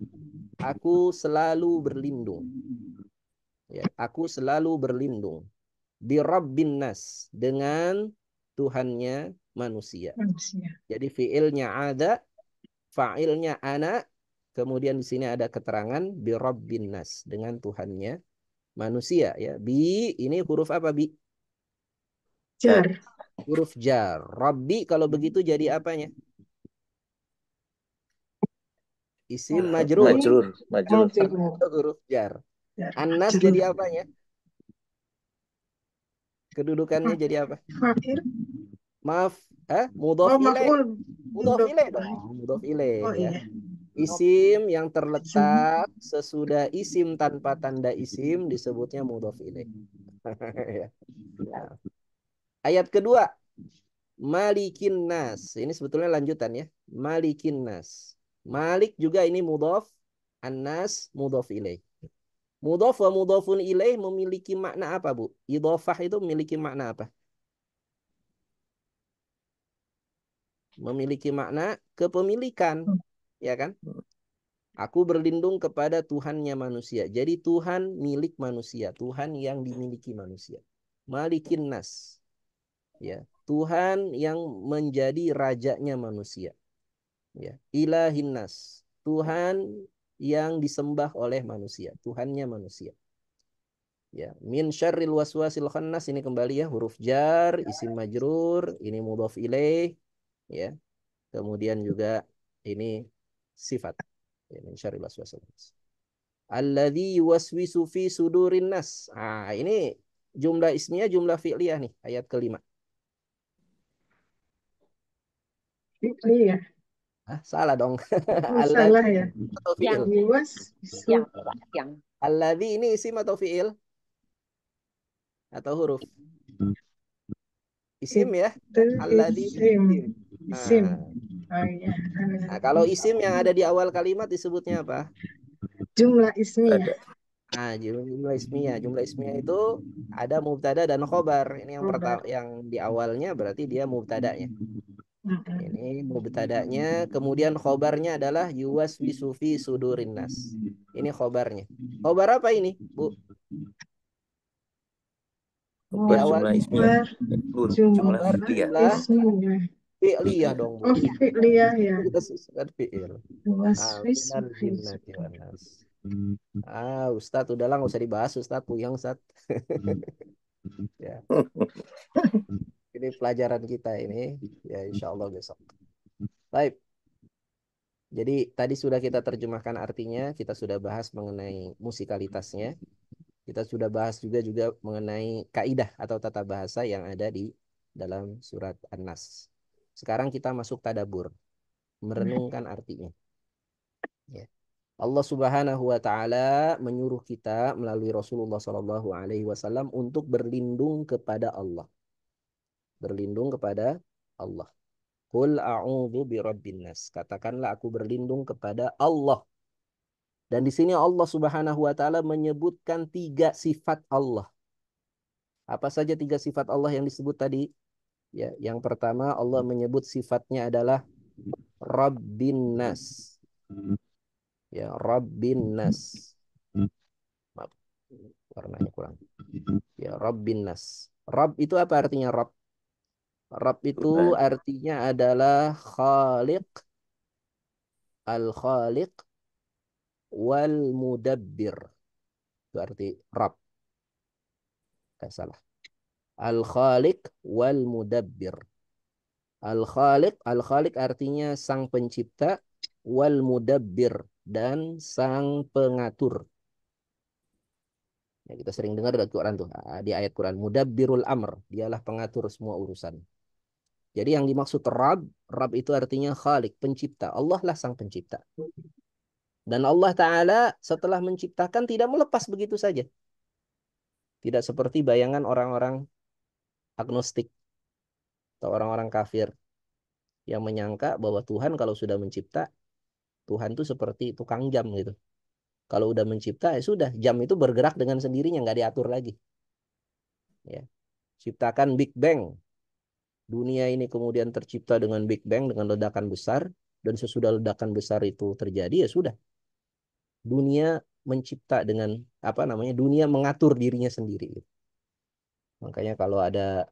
Speaker 2: aku selalu berlindung. Ya, aku selalu berlindung. Bi rabbin nas, dengan Tuhannya manusia. Jadi fiilnya ada, fa'ilnya ana, kemudian di sini ada keterangan bi rabbin nas, dengan Tuhannya manusia ya. Bi ini huruf apa bi?
Speaker 4: Jar.
Speaker 2: Huruf jar. Rabbi kalau begitu jadi apanya? Isim majrur. Huruf jar. Anas jadi apanya? Kedudukannya jadi apa?
Speaker 4: Fa'il.
Speaker 2: Mudhof ilaih.
Speaker 4: Maf'ul.
Speaker 2: Mudhof ilaih dong. Mudhof ilaih ya.
Speaker 4: Iya.
Speaker 2: Isim yang terletak sesudah isim tanpa tanda isim disebutnya mudhof ilaih. Ya. Nah. Ayat kedua, Malikin nas. Ini sebetulnya lanjutan ya. Malikin nas. Malik juga ini mudhof, an-nas mudhof ilaih. Mudhof wa mudhofun ilaih memiliki makna apa, Bu? Idhofah itu memiliki makna apa? Memiliki makna kepemilikan, ya kan? Aku berlindung kepada Tuhannya manusia. Jadi Tuhan milik manusia, Tuhan yang dimiliki manusia. Malikin nas. Ya, Tuhan yang menjadi rajanya manusia. Ya, ilahin nas. Tuhan yang disembah oleh manusia, Tuhannya manusia. Ya, min syarril waswasil khannas, ini kembali ya, huruf jar, isim majrur, ini mudhof ilaih, ya. Kemudian juga ini sifat. Ya, min syarril waswasil khannas. Alladzi yuwaswisu fi sudurin nas. Ini jumlah ismiyah, jumlah fi'liyah nih, ayat kelima.
Speaker 4: Fi'liyah.
Speaker 2: Salah dong.
Speaker 4: Salah ya.
Speaker 2: Atau fi'il?
Speaker 4: Yang.
Speaker 2: Alladzi ini isim atau fi'il? Atau huruf? Isim ya? Alladzi
Speaker 4: isim.
Speaker 2: Ya. Nah, kalau isim yang ada di awal kalimat disebutnya apa?
Speaker 4: Jumlah ismiyah.
Speaker 2: Jumlah ismiyah. Jumlah ismiyah itu ada mubtada dan khobar. Ini yang pertama,
Speaker 4: Khobar.
Speaker 2: yang di awalnya berarti dia mubtadanya.
Speaker 4: Mm-mm.
Speaker 2: Ini mubtadanya, kemudian khobarnya adalah yuwaswisu fi sudurin nas. Ini khobarnya. Khobar apa ini, Bu? Di
Speaker 3: Khobar
Speaker 2: awal
Speaker 3: jumlah ismiyah.
Speaker 4: Khobar
Speaker 3: Jumlah
Speaker 2: khobar
Speaker 4: jumlah
Speaker 3: fi'liyah.
Speaker 2: jumlah
Speaker 4: ismiyah.
Speaker 2: fi'liyah dong, Bu.
Speaker 4: Oh, fi'liyah ya.
Speaker 2: Kita susahkan fi'il.
Speaker 4: Waswis
Speaker 2: Minal
Speaker 4: fi
Speaker 2: jinnati
Speaker 4: sudur.
Speaker 2: wan nas. Ustadz, udahlah nggak usah dibahas, Ustadz. Puyeng, Ustadz. Ya, ini pelajaran kita ini. Ya, insya Allah besok. Baik. Jadi tadi sudah kita terjemahkan artinya, kita sudah bahas mengenai musikalitasnya, kita sudah bahas juga mengenai kaidah atau tata bahasa yang ada di dalam surat An-Nas. Sekarang kita masuk tadabur, merenungkan artinya. Ya. Allah Subhanahu wa taala menyuruh kita melalui Rasulullah Shallallahu alaihi wasallam untuk berlindung kepada Allah. Berlindung kepada Allah. Qul a'udzu birabbin nas. Katakanlah aku berlindung kepada Allah. Dan di sini Allah Subhanahu wa taala menyebutkan 3 sifat Allah. Apa saja 3 sifat Allah yang disebut tadi? Ya, yang pertama Allah menyebut sifatnya adalah Rabbin nas. Ya, Rabbin nas. Maaf, warnanya kurang. Ya, Rabbin nas. Rabb itu apa artinya Rabb? Rabb itu
Speaker 3: Tuhan.
Speaker 2: artinya adalah Khaliq, Al-Khaliq wal Mudabbir. Itu arti Rabb. Salah. Al-Khaliq wal Mudabbir. Al-Khaliq artinya sang pencipta, wal Mudabbir dan sang pengatur. Ya, kita sering dengar di Quran tuh, di ayat Quran, Mudabbirul Amr, dialah pengatur semua urusan. Jadi yang dimaksud Rabb itu artinya Khaliq, pencipta. Allah lah sang pencipta. Dan Allah Ta'ala setelah menciptakan tidak melepas begitu saja. Tidak seperti bayangan orang-orang agnostik atau orang-orang kafir yang menyangka bahwa Tuhan kalau sudah mencipta, Tuhan itu seperti tukang jam gitu. Kalau udah mencipta, ya sudah, jam itu bergerak dengan sendirinya, nggak diatur lagi. Ya. Ciptakan Big Bang. Dunia ini kemudian tercipta dengan Big Bang, dengan ledakan besar. Dan sesudah ledakan besar itu terjadi, ya sudah. Dunia mencipta dengan, apa namanya, dunia mengatur dirinya sendiri. Makanya kalau ada,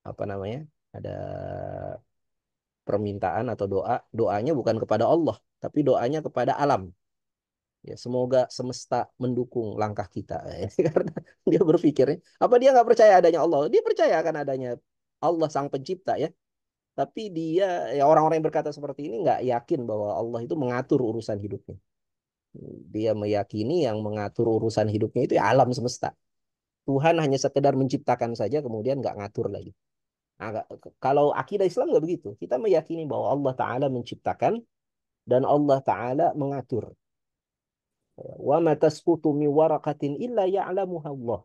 Speaker 2: apa namanya, ada permintaan atau doa, doanya bukan kepada Allah, tapi doanya kepada alam. Ya, semoga semesta mendukung langkah kita. Karena dia berpikirnya, apa dia nggak percaya adanya Allah? Dia percaya akan adanya Allah sang pencipta ya. Tapi dia, ya orang-orang yang berkata seperti ini nggak yakin bahwa Allah itu mengatur urusan hidupnya. Dia meyakini yang mengatur urusan hidupnya itu ya alam semesta. Tuhan hanya sekedar menciptakan saja, kemudian nggak ngatur lagi. Nah, kalau akidah Islam nggak begitu. Kita meyakini bahwa Allah Ta'ala menciptakan dan Allah Ta'ala mengatur. Wa ma tasqutu min waraqatin illa ya'lamuha Allah.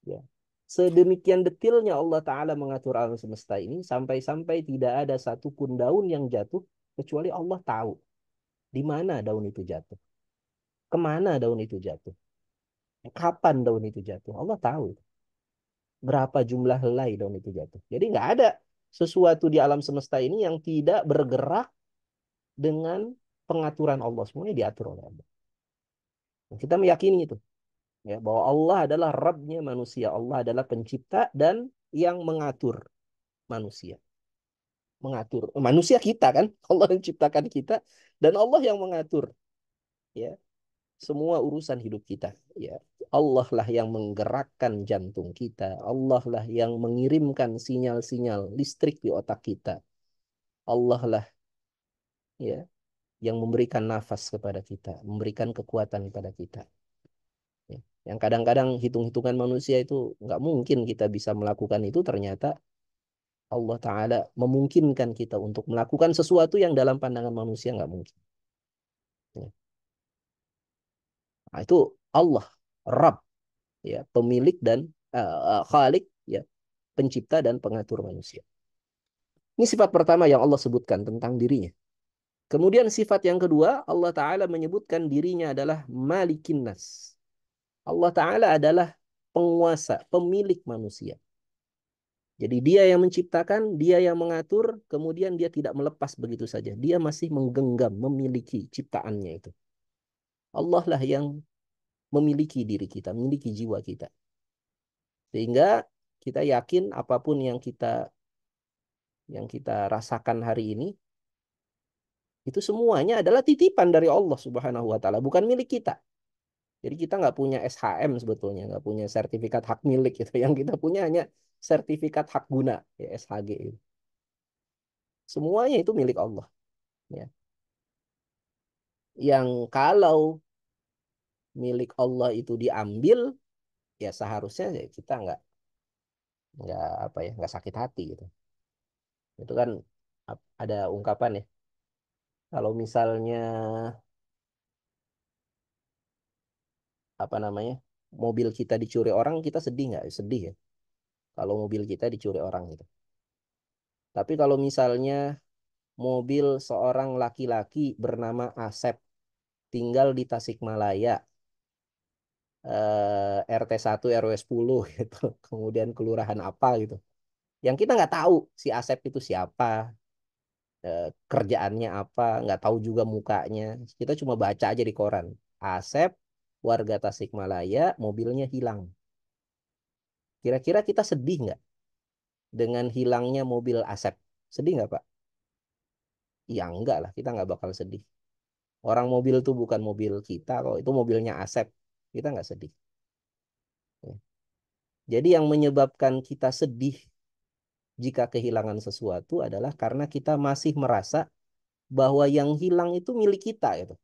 Speaker 2: Ya. Sedemikian detilnya Allah Ta'ala mengatur alam semesta ini sampai-sampai tidak ada satupun daun yang jatuh kecuali Allah tahu di mana daun itu jatuh. Kemana daun itu jatuh. Kapan daun itu jatuh. Allah tahu. Berapa jumlah helai daun itu jatuh. Jadi nggak ada sesuatu di alam semesta ini yang tidak bergerak dengan pengaturan Allah. Semuanya diatur oleh Allah. Kita meyakini itu. Ya, bahwa Allah adalah Rabbnya manusia. Allah adalah pencipta dan yang mengatur manusia. Mengatur manusia kita kan. Allah yang menciptakan kita dan Allah yang mengatur ya semua urusan hidup kita. Ya, Allah lah yang menggerakkan jantung kita. Allah lah yang mengirimkan sinyal-sinyal listrik di otak kita. Allah lah ya yang memberikan nafas kepada kita, memberikan kekuatan kepada kita. Ya. Yang kadang-kadang hitung-hitungan manusia itu nggak mungkin kita bisa melakukan itu, ternyata Allah Ta'ala memungkinkan kita untuk melakukan sesuatu yang dalam pandangan manusia nggak mungkin. Ya. Nah, itu Allah, Rabb, ya, pemilik dan Khalik, ya, pencipta dan pengatur manusia. Ini sifat pertama yang Allah sebutkan tentang dirinya. Kemudian sifat yang kedua, Allah Ta'ala menyebutkan dirinya adalah Malikin Nas. Allah Ta'ala adalah penguasa, pemilik manusia. Jadi dia yang menciptakan, dia yang mengatur, kemudian dia tidak melepas begitu saja. Dia masih menggenggam, memiliki ciptaannya itu. Allah lah yang memiliki diri kita, memiliki jiwa kita. Sehingga kita yakin apapun yang kita rasakan hari ini, itu semuanya adalah titipan dari Allah Subhanahu wa Ta'ala, bukan milik kita. Jadi kita nggak punya SHM sebetulnya, nggak punya sertifikat hak milik gitu. Yang kita punya hanya sertifikat hak guna, ya SHG itu. Semuanya itu milik Allah. Ya. Yang kalau milik Allah itu diambil, ya seharusnya ya kita nggak apa ya, nggak sakit hati gitu. Itu kan ada ungkapan ya. Kalau misalnya apa namanya, mobil kita dicuri orang, kita sedih nggak? Sedih ya. Kalau mobil kita dicuri orang gitu. Tapi kalau misalnya mobil seorang laki-laki bernama Asep tinggal di Tasikmalaya, RT 1 RW 10 gitu. Kemudian kelurahan apa gitu. Yang kita nggak tahu si Asep itu siapa, kerjaannya apa, nggak tahu juga mukanya. Kita cuma baca aja di koran. Asep, warga Tasikmalaya, mobilnya hilang. Kira-kira kita sedih nggak dengan hilangnya mobil Asep? Sedih nggak, Pak? Ya enggak lah, kita nggak bakal sedih. Orang mobil itu bukan mobil kita kok, itu mobilnya Asep. Kita nggak sedih. Ya. Jadi yang menyebabkan kita sedih jika kehilangan sesuatu adalah karena kita masih merasa bahwa yang hilang itu milik kita gitu.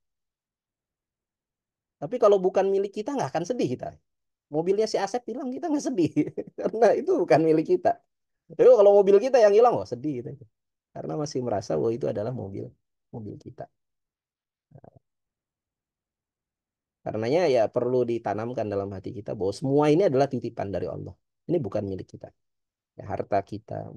Speaker 2: Tapi kalau bukan milik kita nggak akan sedih kita. Mobilnya si Asep hilang kita nggak sedih karena itu bukan milik kita. Tapi kalau mobil kita yang hilang, wah sedih gitu. Karena masih merasa bahwa itu adalah mobil mobil kita. Karenanya ya perlu ditanamkan dalam hati kita bahwa semua ini adalah titipan dari Allah. Ini bukan milik kita. Ya, harta kita,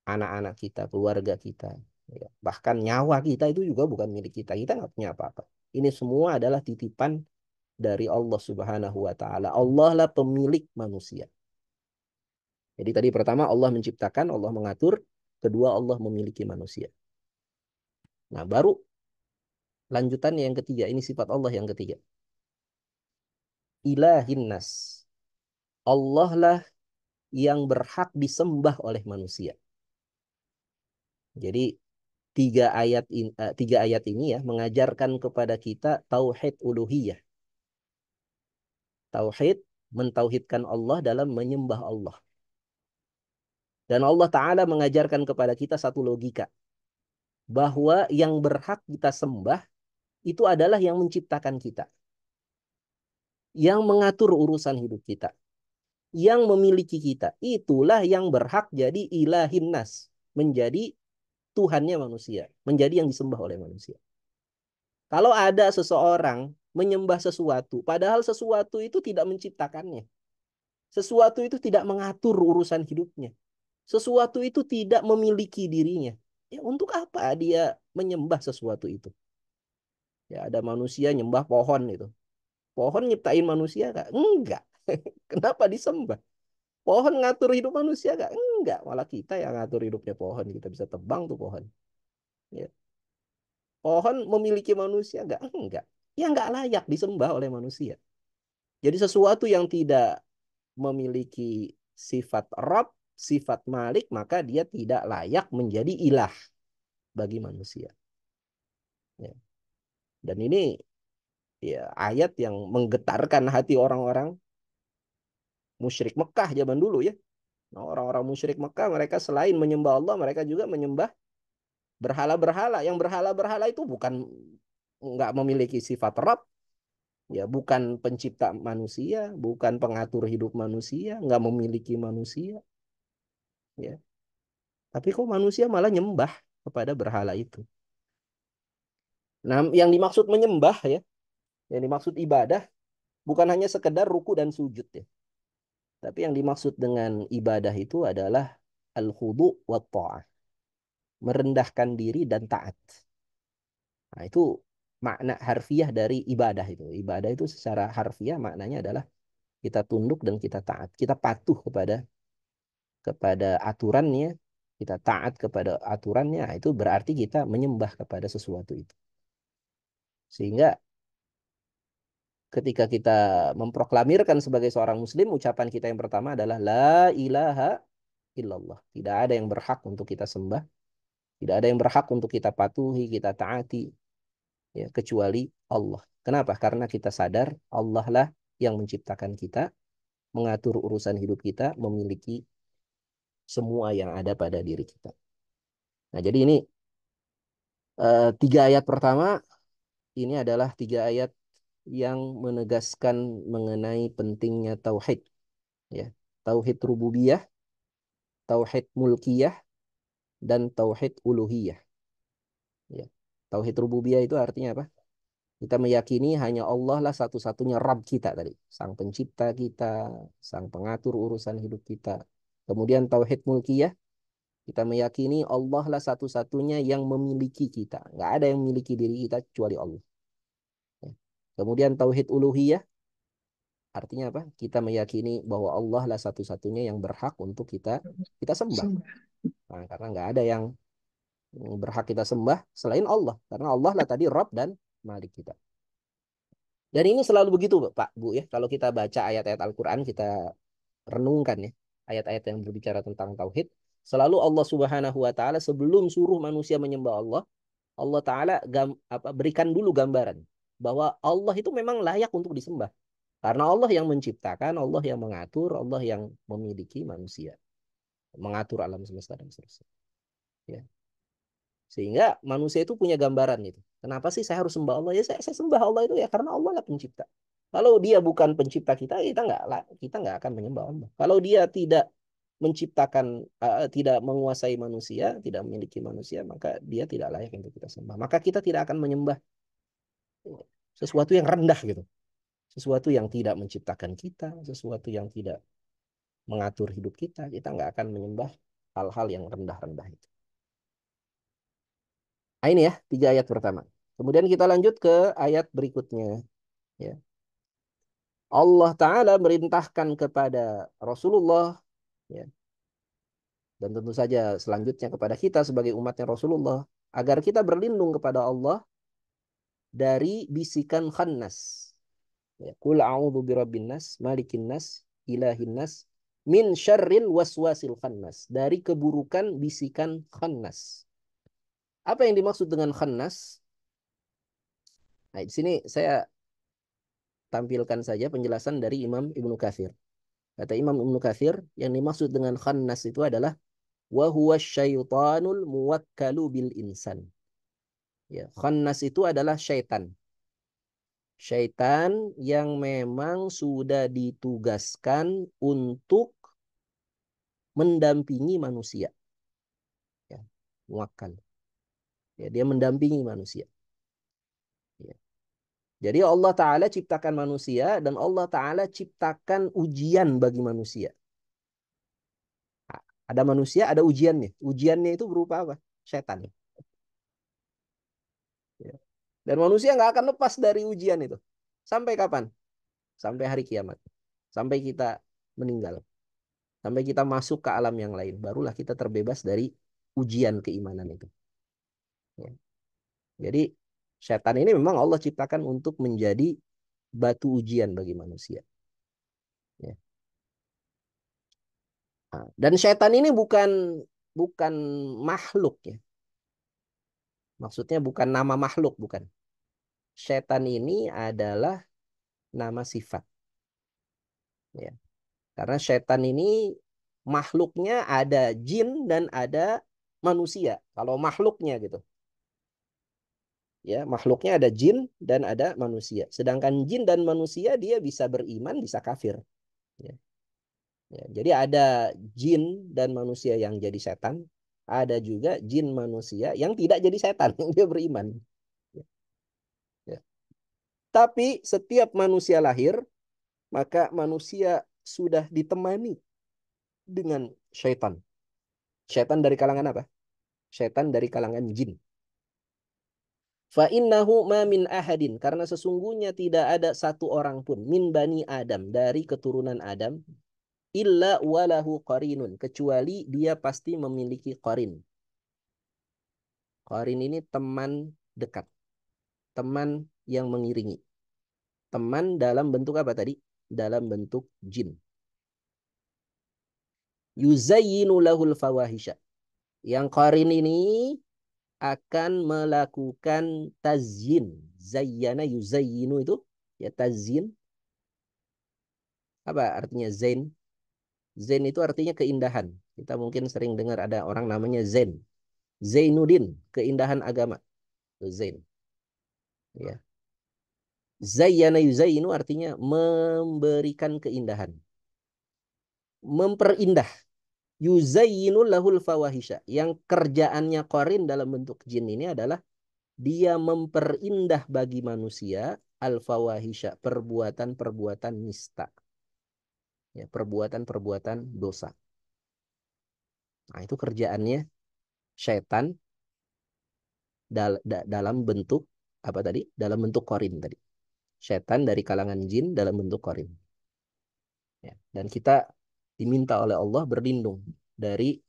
Speaker 2: anak-anak kita, keluarga kita, ya, bahkan nyawa kita itu juga bukan milik kita. Kita nggak punya apa-apa. Ini semua adalah titipan dari Allah Subhanahu wa Ta'ala. Allah lah pemilik manusia. Jadi tadi pertama Allah menciptakan, Allah mengatur, kedua Allah memiliki manusia. Nah, baru lanjutannya yang ketiga, ini sifat Allah yang ketiga. Ilahin nas. Allah lah yang berhak disembah oleh manusia. Jadi tiga ayat ini ya mengajarkan kepada kita tauhid uluhiyah. Tauhid, mentauhidkan Allah dalam menyembah Allah. Dan Allah Ta'ala mengajarkan kepada kita satu logika. Bahwa yang berhak kita sembah itu adalah yang menciptakan kita. Yang mengatur urusan hidup kita. Yang memiliki kita. Itulah yang berhak jadi ilahin nas. Menjadi Tuhannya manusia. Menjadi yang disembah oleh manusia. Kalau ada seseorang menyembah sesuatu, padahal sesuatu itu tidak menciptakannya. Sesuatu itu tidak mengatur urusan hidupnya. Sesuatu itu tidak memiliki dirinya. Ya, untuk apa dia menyembah sesuatu itu? Ya, ada manusia nyembah pohon itu. Pohon nyiptain manusia gak? Enggak. Kenapa disembah? Pohon ngatur hidup manusia gak? Enggak. Malah kita yang ngatur hidupnya pohon. Kita bisa tebang tuh pohon. Ya. Pohon memiliki manusia gak? Enggak. Ya nggak layak disembah oleh manusia. Jadi sesuatu yang tidak memiliki sifat Rabb, sifat Malik, maka dia tidak layak menjadi ilah bagi manusia. Ya. Dan ini ya ayat yang menggetarkan hati orang-orang musyrik Mekah zaman dulu ya. Nah, orang-orang musyrik Mekah mereka selain menyembah Allah, mereka juga menyembah berhala-berhala. Yang berhala-berhala itu bukan nggak memiliki sifat Rabb, ya bukan pencipta manusia, bukan pengatur hidup manusia, nggak memiliki manusia, ya. Tapi kok manusia malah nyembah kepada berhala itu. Nah, yang dimaksud menyembah ya, yang dimaksud ibadah bukan hanya sekedar ruku dan sujud ya. Tapi yang dimaksud dengan ibadah itu adalah al-khudu' wa ta'ah. Merendahkan diri dan taat. Nah, itu makna harfiah dari ibadah itu. Ibadah itu secara harfiah maknanya adalah kita tunduk dan kita taat. Kita patuh kepada aturannya, kita taat kepada aturannya. Nah, itu berarti kita menyembah kepada sesuatu itu. Sehingga ketika kita memproklamirkan sebagai seorang muslim, ucapan kita yang pertama adalah la ilaha illallah. Tidak ada yang berhak untuk kita sembah, tidak ada yang berhak untuk kita patuhi, kita taati, ya, kecuali Allah. Kenapa? Karena kita sadar Allah lah yang menciptakan kita, mengatur urusan hidup kita, memiliki semua yang ada pada diri kita. Nah, jadi ini 3 ayat pertama ini adalah 3 ayat yang menegaskan mengenai pentingnya tauhid, ya. Tauhid rububiyah, tauhid mulkiyah, dan tauhid uluhiyah, ya. Tauhid rububiyah itu artinya apa? Kita meyakini hanya Allah lah satu-satunya Rabb kita tadi, sang pencipta kita, sang pengatur urusan hidup kita. Kemudian tauhid mulkiyah, kita meyakini Allah lah satu-satunya yang memiliki kita. Nggak ada yang memiliki diri kita kecuali Allah. Ya. Kemudian tauhid uluhiyah, artinya apa? Kita meyakini bahwa Allah lah satu-satunya yang berhak untuk kita sembah.
Speaker 4: Sembah.
Speaker 2: Nah, karena nggak ada yang berhak kita sembah selain Allah. Karena Allah lah tadi Rabb dan Malik kita. Dan ini selalu begitu Pak, Bu, ya. Kalau kita baca ayat-ayat Al-Quran, kita renungkan ya. Ayat-ayat yang berbicara tentang tauhid. Selalu Allah Subhanahu wa Ta'ala sebelum suruh manusia menyembah Allah, Allah Ta'ala berikan dulu gambaran bahwa Allah itu memang layak untuk disembah. Karena Allah yang menciptakan, Allah yang mengatur, Allah yang memiliki manusia. Mengatur alam semesta dan seterusnya. Ya. Sehingga manusia itu punya gambaran itu. Kenapa sih saya harus sembah Allah? Ya saya sembah Allah itu ya karena Allah lah pencipta. Kalau dia bukan pencipta kita, kita nggak akan menyembah Allah. Kalau dia tidak menciptakan, tidak menguasai manusia, tidak memiliki manusia, maka dia tidak layak untuk kita sembah. Maka kita tidak akan menyembah sesuatu yang rendah gitu. Sesuatu yang tidak menciptakan kita, sesuatu yang tidak mengatur hidup kita nggak akan menyembah hal-hal yang rendah-rendah itu. Nah, ini ya 3 ayat pertama. Kemudian kita lanjut ke ayat berikutnya. Ya. Allah Ta'ala merintahkan kepada Rasulullah, ya, dan tentu saja selanjutnya kepada kita sebagai umatnya Rasulullah, agar kita berlindung kepada Allah dari bisikan khannas. Ya. Qul a'udzu birabbin nas, malikin nas, ilahin nas, min syarril waswasil khannas. Dari keburukan bisikan khannas. Apa yang dimaksud dengan khannas? Nah, di sini saya tampilkan saja penjelasan dari Imam Ibnu Katsir. Kata Imam Ibnu Katsir, yang dimaksud dengan khannas itu adalah wa huwa syaitanul muwakkalu bil insan. Ya, khannas itu adalah syaitan. Syaitan yang memang sudah ditugaskan untuk mendampingi manusia. Ya, muwakkal. Ya, dia mendampingi manusia. Ya. Jadi Allah Ta'ala ciptakan manusia dan Allah Ta'ala ciptakan ujian bagi manusia. Ada manusia, ada ujiannya. Ujiannya itu berupa apa? Setan. Ya. Dan manusia nggak akan lepas dari ujian itu. Sampai kapan? Sampai hari kiamat. Sampai kita meninggal. Sampai kita masuk ke alam yang lain. Barulah kita terbebas dari ujian keimanan itu. Ya. Jadi setan ini memang Allah ciptakan untuk menjadi batu ujian bagi manusia. Ya. Nah, dan setan ini bukan makhluk ya. Maksudnya bukan nama makhluk, bukan. Setan ini adalah nama sifat. Ya. Karena setan ini makhluknya ada jin dan ada manusia. Kalau makhluknya gitu. Ya, makhluknya ada jin dan ada manusia. Sedangkan jin dan manusia dia bisa beriman, bisa kafir. Ya. Ya, jadi ada jin dan manusia yang jadi setan, ada juga jin manusia yang tidak jadi setan, yang dia beriman. Ya. Ya. Tapi setiap manusia lahir, maka manusia sudah ditemani dengan syaitan. Syaitan dari kalangan apa? Syaitan dari kalangan jin. Fa innahu ma min ahadin, karena sesungguhnya tidak ada satu orang pun min bani Adam, dari keturunan Adam, illa walahu qarinun, kecuali dia pasti memiliki qarin. Qarin ini teman dekat, teman yang mengiringi. Teman dalam bentuk apa tadi? Dalam bentuk jin. Yuzayyinu lahul fawahisha. Yang qarin ini akan melakukan tazyin. Zayyana yuzayyinu itu ya tazyin. Apa artinya zain? Zain itu artinya keindahan. Kita mungkin sering dengar ada orang namanya Zain. Zainuddin, keindahan agama. Itu Zain. Ya. Zayyana yuzayyinu artinya memberikan keindahan. Memperindah. Yuzayyinu lahul fawahisha. Yang kerjaannya qarin dalam bentuk jin ini adalah dia memperindah bagi manusia al-fawahisha, perbuatan-perbuatan nista. Ya, perbuatan-perbuatan dosa. Nah, itu kerjaannya syaitan dalam bentuk apa tadi? Dalam bentuk qarin tadi. Syaitan dari kalangan jin dalam bentuk qarin. Ya, dan kita diminta oleh Allah berlindung dari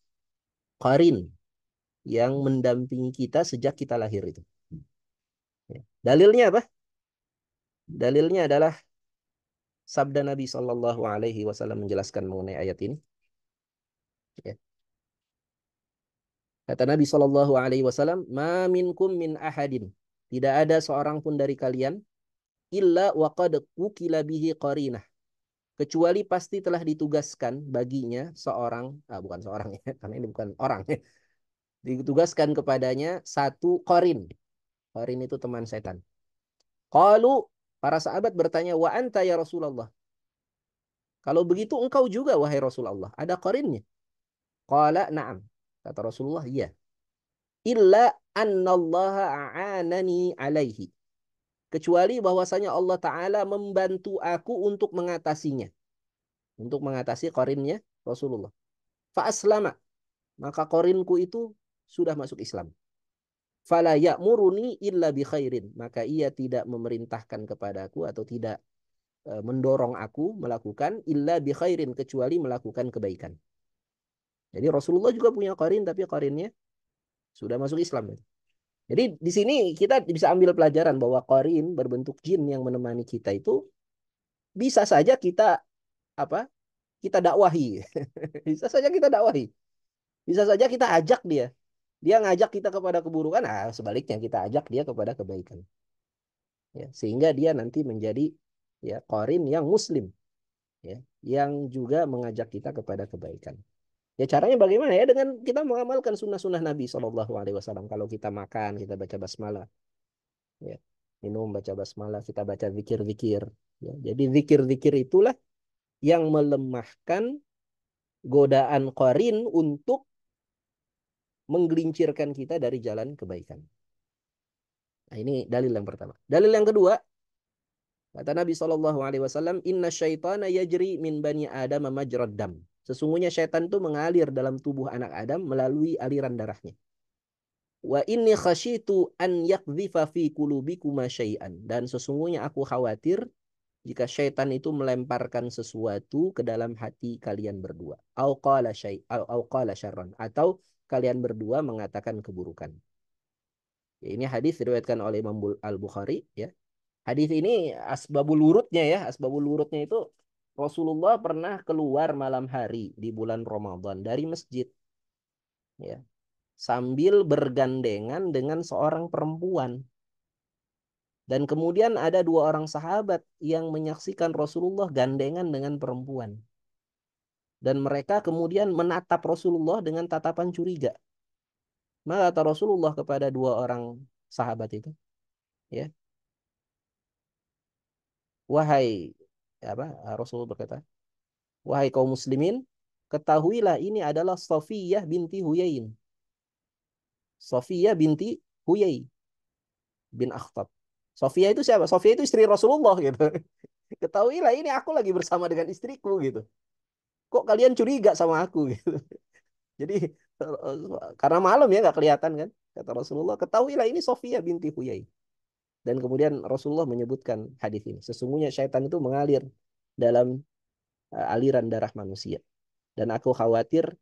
Speaker 2: qarin yang mendampingi kita sejak kita lahir itu. Ya. Dalilnya apa? Dalilnya adalah sabda Nabi Shallallahu Alaihi Wasallam menjelaskan mengenai ayat ini. Ya. Kata Nabi Shallallahu Alaihi Wasallam, "Ma minkum min ahadin." Tidak ada seorang pun dari kalian illa waqad wukila bihi qarinah. Kecuali pasti telah ditugaskan baginya seorang, bukan seorang ya, karena ini bukan orang ya. Ditugaskan kepadanya satu qarin. Qarin itu teman setan. Qalu, para sahabat bertanya, wa anta ya Rasulullah. Kalau begitu engkau juga wahai Rasulullah, ada qarinnya? Qala na'am. Kata Rasulullah, iya. Illa annallaha a'anani alaihi. Kecuali bahwasanya Allah Ta'ala membantu aku untuk mengatasinya. Untuk mengatasi qarinnya Rasulullah. Fa'aslama. Maka qarinku itu sudah masuk Islam. Fala ya'muruni illa bi khairin. Maka ia tidak memerintahkan kepadaku atau tidak mendorong aku melakukan illa bi khairin, kecuali melakukan kebaikan. Jadi Rasulullah juga punya qarin, tapi qarinnya sudah masuk Islam. Jadi di sini kita bisa ambil pelajaran bahwa qarin berbentuk jin yang menemani kita itu bisa saja kita apa? Kita dakwahi. Bisa saja kita dakwahi. Bisa saja kita ajak dia. Dia ngajak kita kepada keburukan, sebaliknya kita ajak dia kepada kebaikan. Ya, sehingga dia nanti menjadi ya qarin yang muslim, ya, yang juga mengajak kita kepada kebaikan. Ya caranya bagaimana ya? Dengan kita mengamalkan sunnah-sunnah Nabi SAW. Kalau kita makan, kita baca basmalah. Ya, minum, baca basmalah, kita baca zikir-zikir. Ya, jadi zikir-zikir itulah yang melemahkan godaan qarin untuk menggelincirkan kita dari jalan kebaikan. Nah, ini dalil yang pertama. Dalil yang kedua, kata Nabi SAW, Inna syaitana yajri min bani Adam majrad dam. Sesungguhnya syaitan itu mengalir dalam tubuh anak Adam melalui aliran darahnya. Wa inni khasyitu an yakdhifa fi qulubikuma syai'an. Dan sesungguhnya aku khawatir jika syaitan itu melemparkan sesuatu ke dalam hati kalian berdua. Au qala syarran. Atau kalian berdua mengatakan keburukan. Ya, ini hadis diriwayatkan oleh Imam Al-Bukhari. Ya. Hadis ini asbabul wurudnya ya. Asbabul wurudnya itu Rasulullah pernah keluar malam hari di bulan Ramadan dari masjid. Ya. Sambil bergandengan dengan seorang perempuan. Dan kemudian ada dua orang sahabat yang menyaksikan Rasulullah gandengan dengan perempuan. Dan mereka kemudian menatap Rasulullah dengan tatapan curiga. Maka kata Rasulullah kepada dua orang sahabat itu, ya, wahai Rasulullah berkata, wahai kaum muslimin, ketahuilah ini adalah Safiyah binti Huyain. Safiyah binti Huyai bin Akhtab. Safiyah itu siapa? Safiyah itu istri Rasulullah gitu. Ketahuilah ini aku lagi bersama dengan istriku gitu. Kok kalian curiga sama aku gitu. Jadi karena malam ya nggak kelihatan kan. Kata Rasulullah, ketahuilah ini Safiyah binti Huyai. Dan kemudian Rasulullah menyebutkan hadis ini. Sesungguhnya syaitan itu mengalir dalam aliran darah manusia. Dan aku khawatir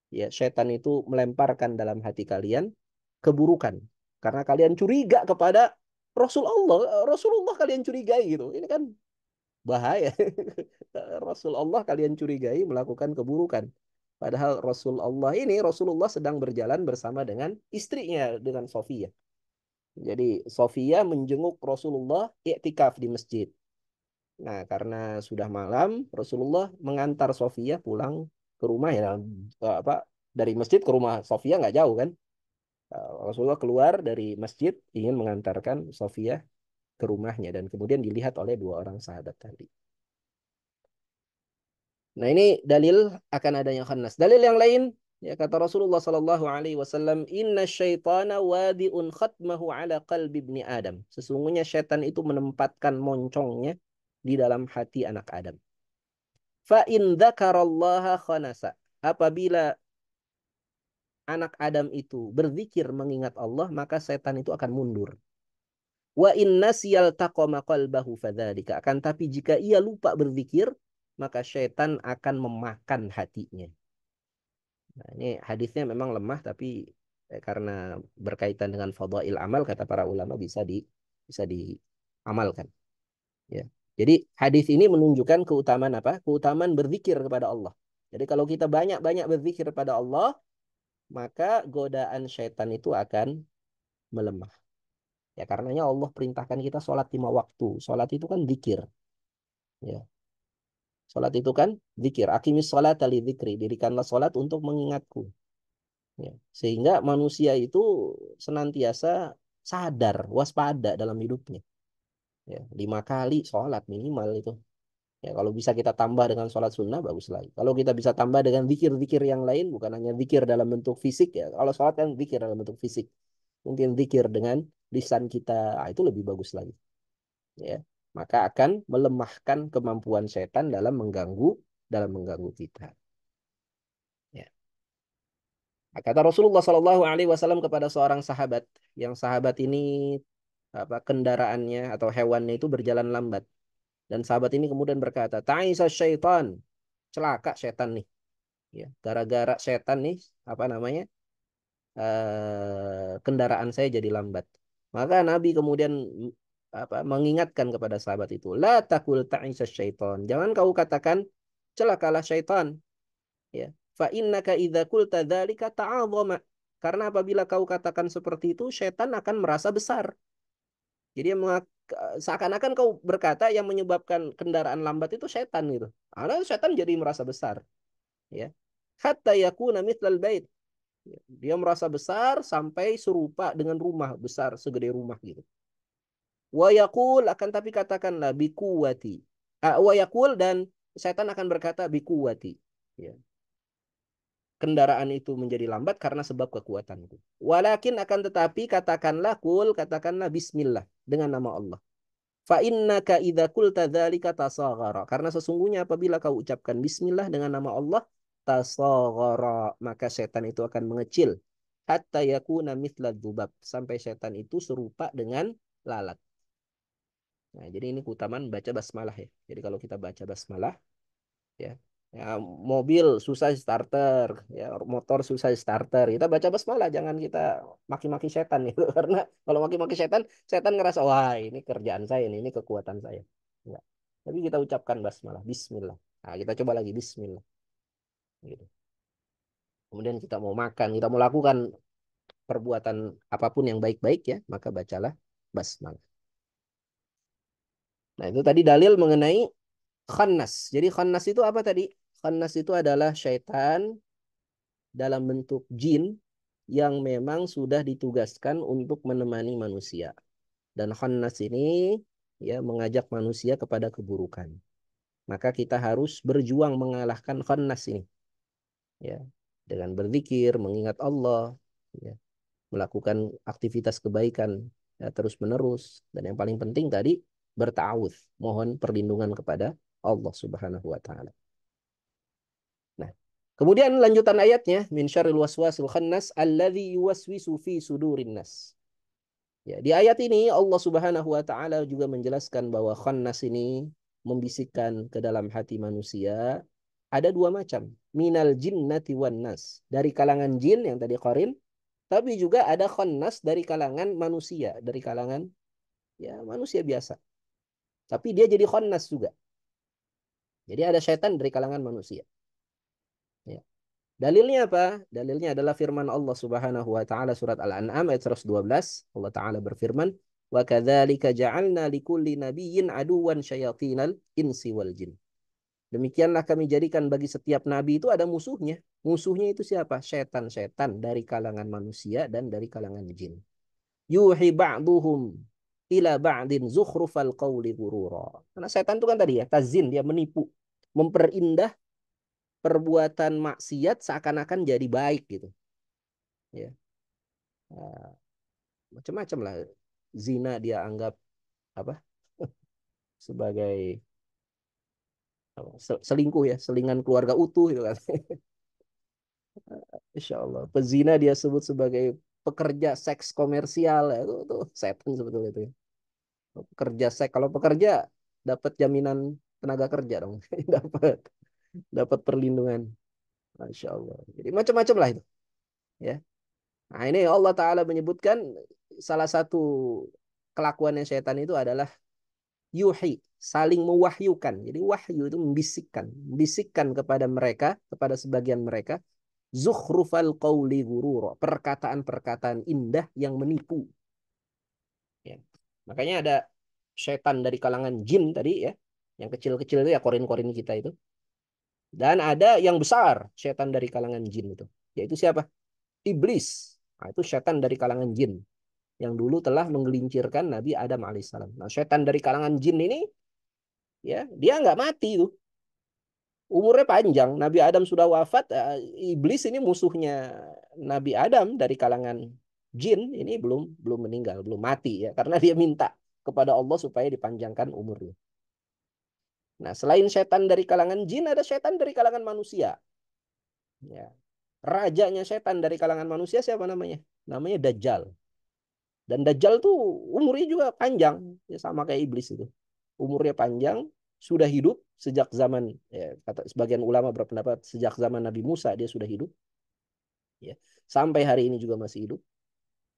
Speaker 2: ya syaitan itu melemparkan dalam hati kalian keburukan. Karena kalian curiga kepada Rasulullah. Rasulullah kalian curigai gitu. Ini kan bahaya. Rasulullah kalian curigai melakukan keburukan. Padahal Rasulullah sedang berjalan bersama dengan istrinya, dengan Sofia. Jadi Sofia menjenguk Rasulullah iktikaf di masjid. Nah, karena sudah malam, Rasulullah mengantar Sofia pulang ke rumah ya. Dari masjid ke rumah Sofia nggak jauh kan. Rasulullah keluar dari masjid ingin mengantarkan Sofia ke rumahnya dan kemudian dilihat oleh dua orang sahabat tadi. Nah, ini dalil akan adanya khannas. Dalil yang lain, ya kata Rasulullah sallallahu alaihi wasallam, "Inna syaitana wadi'un khatmahu ala qalbi ibni Adam." Sesungguhnya syaitan itu menempatkan moncongnya di dalam hati anak Adam. Fa in dzakarallaha khanasa. Apabila anak Adam itu berzikir mengingat Allah, maka setan itu akan mundur. Wa in nasiyal taqama qalbahu fadzalika. Akan tapi jika ia lupa berzikir, maka syaitan akan memakan hatinya. Nah, ini hadisnya memang lemah tapi karena berkaitan dengan fadhail amal kata para ulama bisa diamalkan. Ya. Jadi hadis ini menunjukkan keutamaan apa? Keutamaan berzikir kepada Allah. Jadi kalau kita banyak-banyak berzikir kepada Allah, maka godaan syaitan itu akan melemah. Ya karenanya Allah perintahkan kita sholat 5 waktu. Sholat itu kan zikir. Ya. Sholat itu kan zikir. Aqimis sholat li dzikri. Dirikanlah sholat untuk mengingatku. Ya. Sehingga manusia itu senantiasa sadar, waspada dalam hidupnya. Ya. 5 kali sholat minimal itu. Ya, kalau bisa kita tambah dengan sholat sunnah, bagus lagi. Kalau kita bisa tambah dengan zikir-zikir yang lain, bukan hanya zikir dalam bentuk fisik. Ya. Kalau sholat kan zikir dalam bentuk fisik. Mungkin zikir dengan lisan kita, itu lebih bagus lagi. Ya. Maka akan melemahkan kemampuan setan dalam mengganggu kita. Ya. Kata Rasulullah Shallallahu Alaihi Wasallam kepada seorang sahabat, yang sahabat ini kendaraannya atau hewannya itu berjalan lambat, dan sahabat ini kemudian berkata, "Ta'isa syaitan, celaka setan nih, ya, gara-gara setan nih kendaraan saya jadi lambat." Maka Nabi kemudian mengingatkan kepada sahabat itu, "La takul ta'isa syaitan, jangan kau katakan celakalah syaitan, ya. Fa innaka idza qulta dzalika ta'azzama." Karena apabila kau katakan seperti itu, setan akan merasa besar. Jadi seakan-akan kau berkata yang menyebabkan kendaraan lambat itu setan gitu. Karena setan jadi merasa besar, ya. Hatta yakuna mithlal bait. Dia merasa besar sampai serupa dengan rumah besar segede rumah gitu. Wa yaqul, akan tapi katakanlah bikuwati. Wa yaqul, dan setan akan berkata bikuwati. Ya. Kendaraan itu menjadi lambat karena sebab kekuatanku. Walakin akan tetapi katakanlah bismillah, dengan nama Allah. Fa innaka idza qulta dzalika tasaghara. Karena sesungguhnya apabila kau ucapkan bismillah dengan nama Allah, tasaghara, maka setan itu akan mengecil. Hatta yakuna mithla dzubab, sampai setan itu serupa dengan lalat. Nah, jadi ini keutamaan baca basmalah ya. Jadi kalau kita baca basmalah, ya, mobil susah starter, ya, motor susah starter, kita baca basmalah, jangan kita maki-maki setan gitu. Karena kalau maki-maki setan, setan ngerasa wah ini kerjaan saya ini kekuatan saya. Enggak. Tapi kita ucapkan basmalah, bismillah. Nah, kita coba lagi bismillah. Gitu. Kemudian kita mau makan, kita mau lakukan perbuatan apapun yang baik-baik ya, maka bacalah basmalah. Nah, itu tadi dalil mengenai khannas. Jadi khannas itu apa tadi? Khannas itu adalah syaitan dalam bentuk jin yang memang sudah ditugaskan untuk menemani manusia. Dan khannas ini ya mengajak manusia kepada keburukan. Maka kita harus berjuang mengalahkan khannas ini. Ya, dengan berzikir, mengingat Allah, ya, melakukan aktivitas kebaikan ya, terus-menerus, dan yang paling penting tadi berta'awudz, mohon perlindungan kepada Allah Subhanahu wa taala. Nah, kemudian lanjutan ayatnya, min syarril waswasil khannas alladzi yuwaswisu fi sudurin nas. Ya, di ayat ini Allah Subhanahu wa taala juga menjelaskan bahwa khannas ini membisikkan ke dalam hati manusia ada dua macam, minal jinnati wan nas, dari kalangan jin yang tadi qarin, tapi juga ada khannas dari kalangan manusia, dari kalangan ya manusia biasa. Tapi dia jadi khannas juga. Jadi ada syaitan dari kalangan manusia. Ya. Dalilnya apa? Dalilnya adalah firman Allah Subhanahu wa taala surat Al-An'am ayat 112. Allah taala berfirman, "Wa kadzalika ja'alna likulli nabiyyin aduwan syayatinal insi wal jin." Demikianlah kami jadikan bagi setiap nabi itu ada musuhnya. Musuhnya itu siapa? Setan-setan dari kalangan manusia dan dari kalangan jin. Yuhi ba'duhum ila ba'din zukhrufal qawli ghurura. Karena setan itu kan tadi ya, tazin, dia menipu, memperindah perbuatan maksiat seakan-akan jadi baik gitu. Ya. Nah, macam-macam lah. Zina dia anggap apa? Sebagai selingkuh ya, selingan keluarga utuh gitu kan. Insya Allah. Pezina dia sebut sebagai pekerja seks komersial ya. Itu setan sebetulnya itu ya. Pekerja seks, kalau pekerja dapat jaminan tenaga kerja dong. dapat dapat perlindungan. Masya Allah. Jadi macam-macam lah itu. Ya. Nah ini Allah Ta'ala menyebutkan salah satu kelakuannya setan itu adalah yuhi, saling mewahyukan. Jadi wahyu itu membisikkan. Membisikkan kepada mereka, kepada sebagian mereka, zukhrufal qawli ghurura, perkataan-perkataan indah yang menipu. Ya. Makanya ada setan dari kalangan jin tadi ya, yang kecil-kecil itu ya korin-korin kita itu. Dan ada yang besar, setan dari kalangan jin itu. Yaitu siapa? Iblis. Nah, itu setan dari kalangan jin yang dulu telah menggelincirkan Nabi Adam alaihissalam. Nah, setan dari kalangan jin ini ya, dia nggak mati tuh. Umurnya panjang. Nabi Adam sudah wafat, iblis ini musuhnya Nabi Adam dari kalangan jin ini belum belum meninggal, belum mati ya, karena dia minta kepada Allah supaya dipanjangkan umurnya. Nah, selain setan dari kalangan jin, ada setan dari kalangan manusia. Ya. Rajanya setan dari kalangan manusia siapa namanya? Namanya Dajjal. Dan Dajjal tuh umurnya juga panjang, ya sama kayak iblis itu. Umurnya panjang, sudah hidup sejak zaman, ya, kata sebagian ulama berpendapat sejak zaman Nabi Musa dia sudah hidup, ya, sampai hari ini juga masih hidup,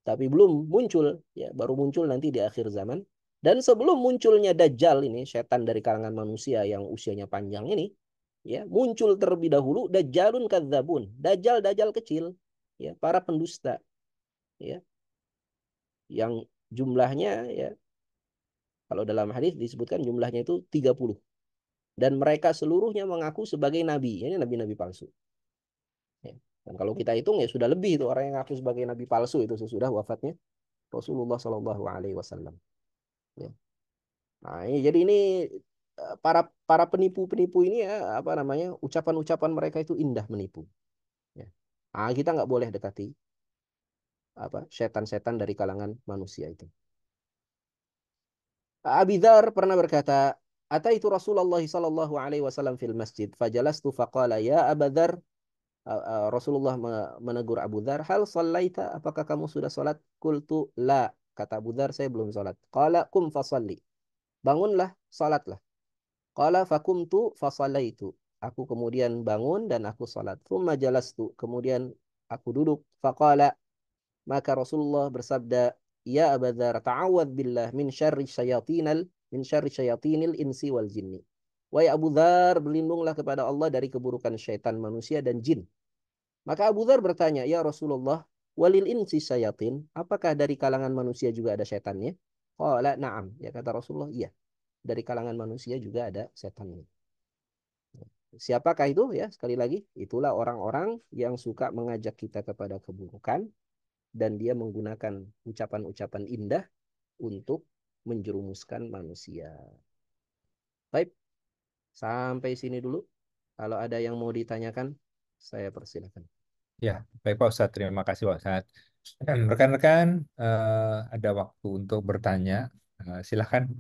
Speaker 2: tapi belum muncul, ya, baru muncul nanti di akhir zaman. Dan sebelum munculnya Dajjal ini, setan dari kalangan manusia yang usianya panjang ini, ya, muncul terlebih dahulu Dajjalun kadzabun, Dajjal kecil, ya, para pendusta, ya, yang jumlahnya ya kalau dalam hadis disebutkan jumlahnya itu 30. Dan mereka seluruhnya mengaku sebagai nabi. Ini nabi-nabi palsu. Ya. Dan kalau kita hitung ya sudah lebih itu orang yang ngaku sebagai nabi palsu itu sesudah wafatnya Rasulullah Shallallahu Alaihi Wasallam. Ya. Nah, jadi ini para para penipu-penipu ini ya apa namanya ucapan-ucapan mereka itu indah menipu. Ya. Nah, kita nggak boleh dekati apa setan-setan dari kalangan manusia itu. Abi Dzar pernah berkata, "Ataitu Rasulullah sallallahu alaihi wasallam fil masjid, fajalastu faqala ya Aba Dzar." Rasulullah menegur Abu Dzar, "Hal shallaita? Apakah kamu sudah salat?" Qultu la. Kata Abu Dzar, "Saya belum salat." Qala kum fasalli. Bangunlah, salatlah. Qala fakumtu fasallaitu. Aku kemudian bangun dan aku salat. Tsumma jalastu. Kemudian aku duduk. Faqala, maka Rasulullah bersabda, "Ya Abu Dzar, ta'awwadz billah min syarri syayatinil insi wal jinni." Wahai Abu Dzar, berlindunglah kepada Allah dari keburukan syaitan manusia dan jin. Maka Abu Dzar bertanya, "Ya Rasulullah, walil insi syayatin, apakah dari kalangan manusia juga ada syaitannya?" Qala na'am. Ya kata Rasulullah, iya. Dari kalangan manusia juga ada setannya. Siapakah itu? Ya, sekali lagi, itulah orang-orang yang suka mengajak kita kepada keburukan dan dia menggunakan ucapan-ucapan indah untuk menjerumuskan manusia. Baik, sampai sini dulu. Kalau ada yang mau ditanyakan, saya persilakan.
Speaker 1: Ya, baik Pak Ustadz. Terima kasih Pak Ustadz. Rekan-rekan, ada waktu untuk bertanya. Silahkan,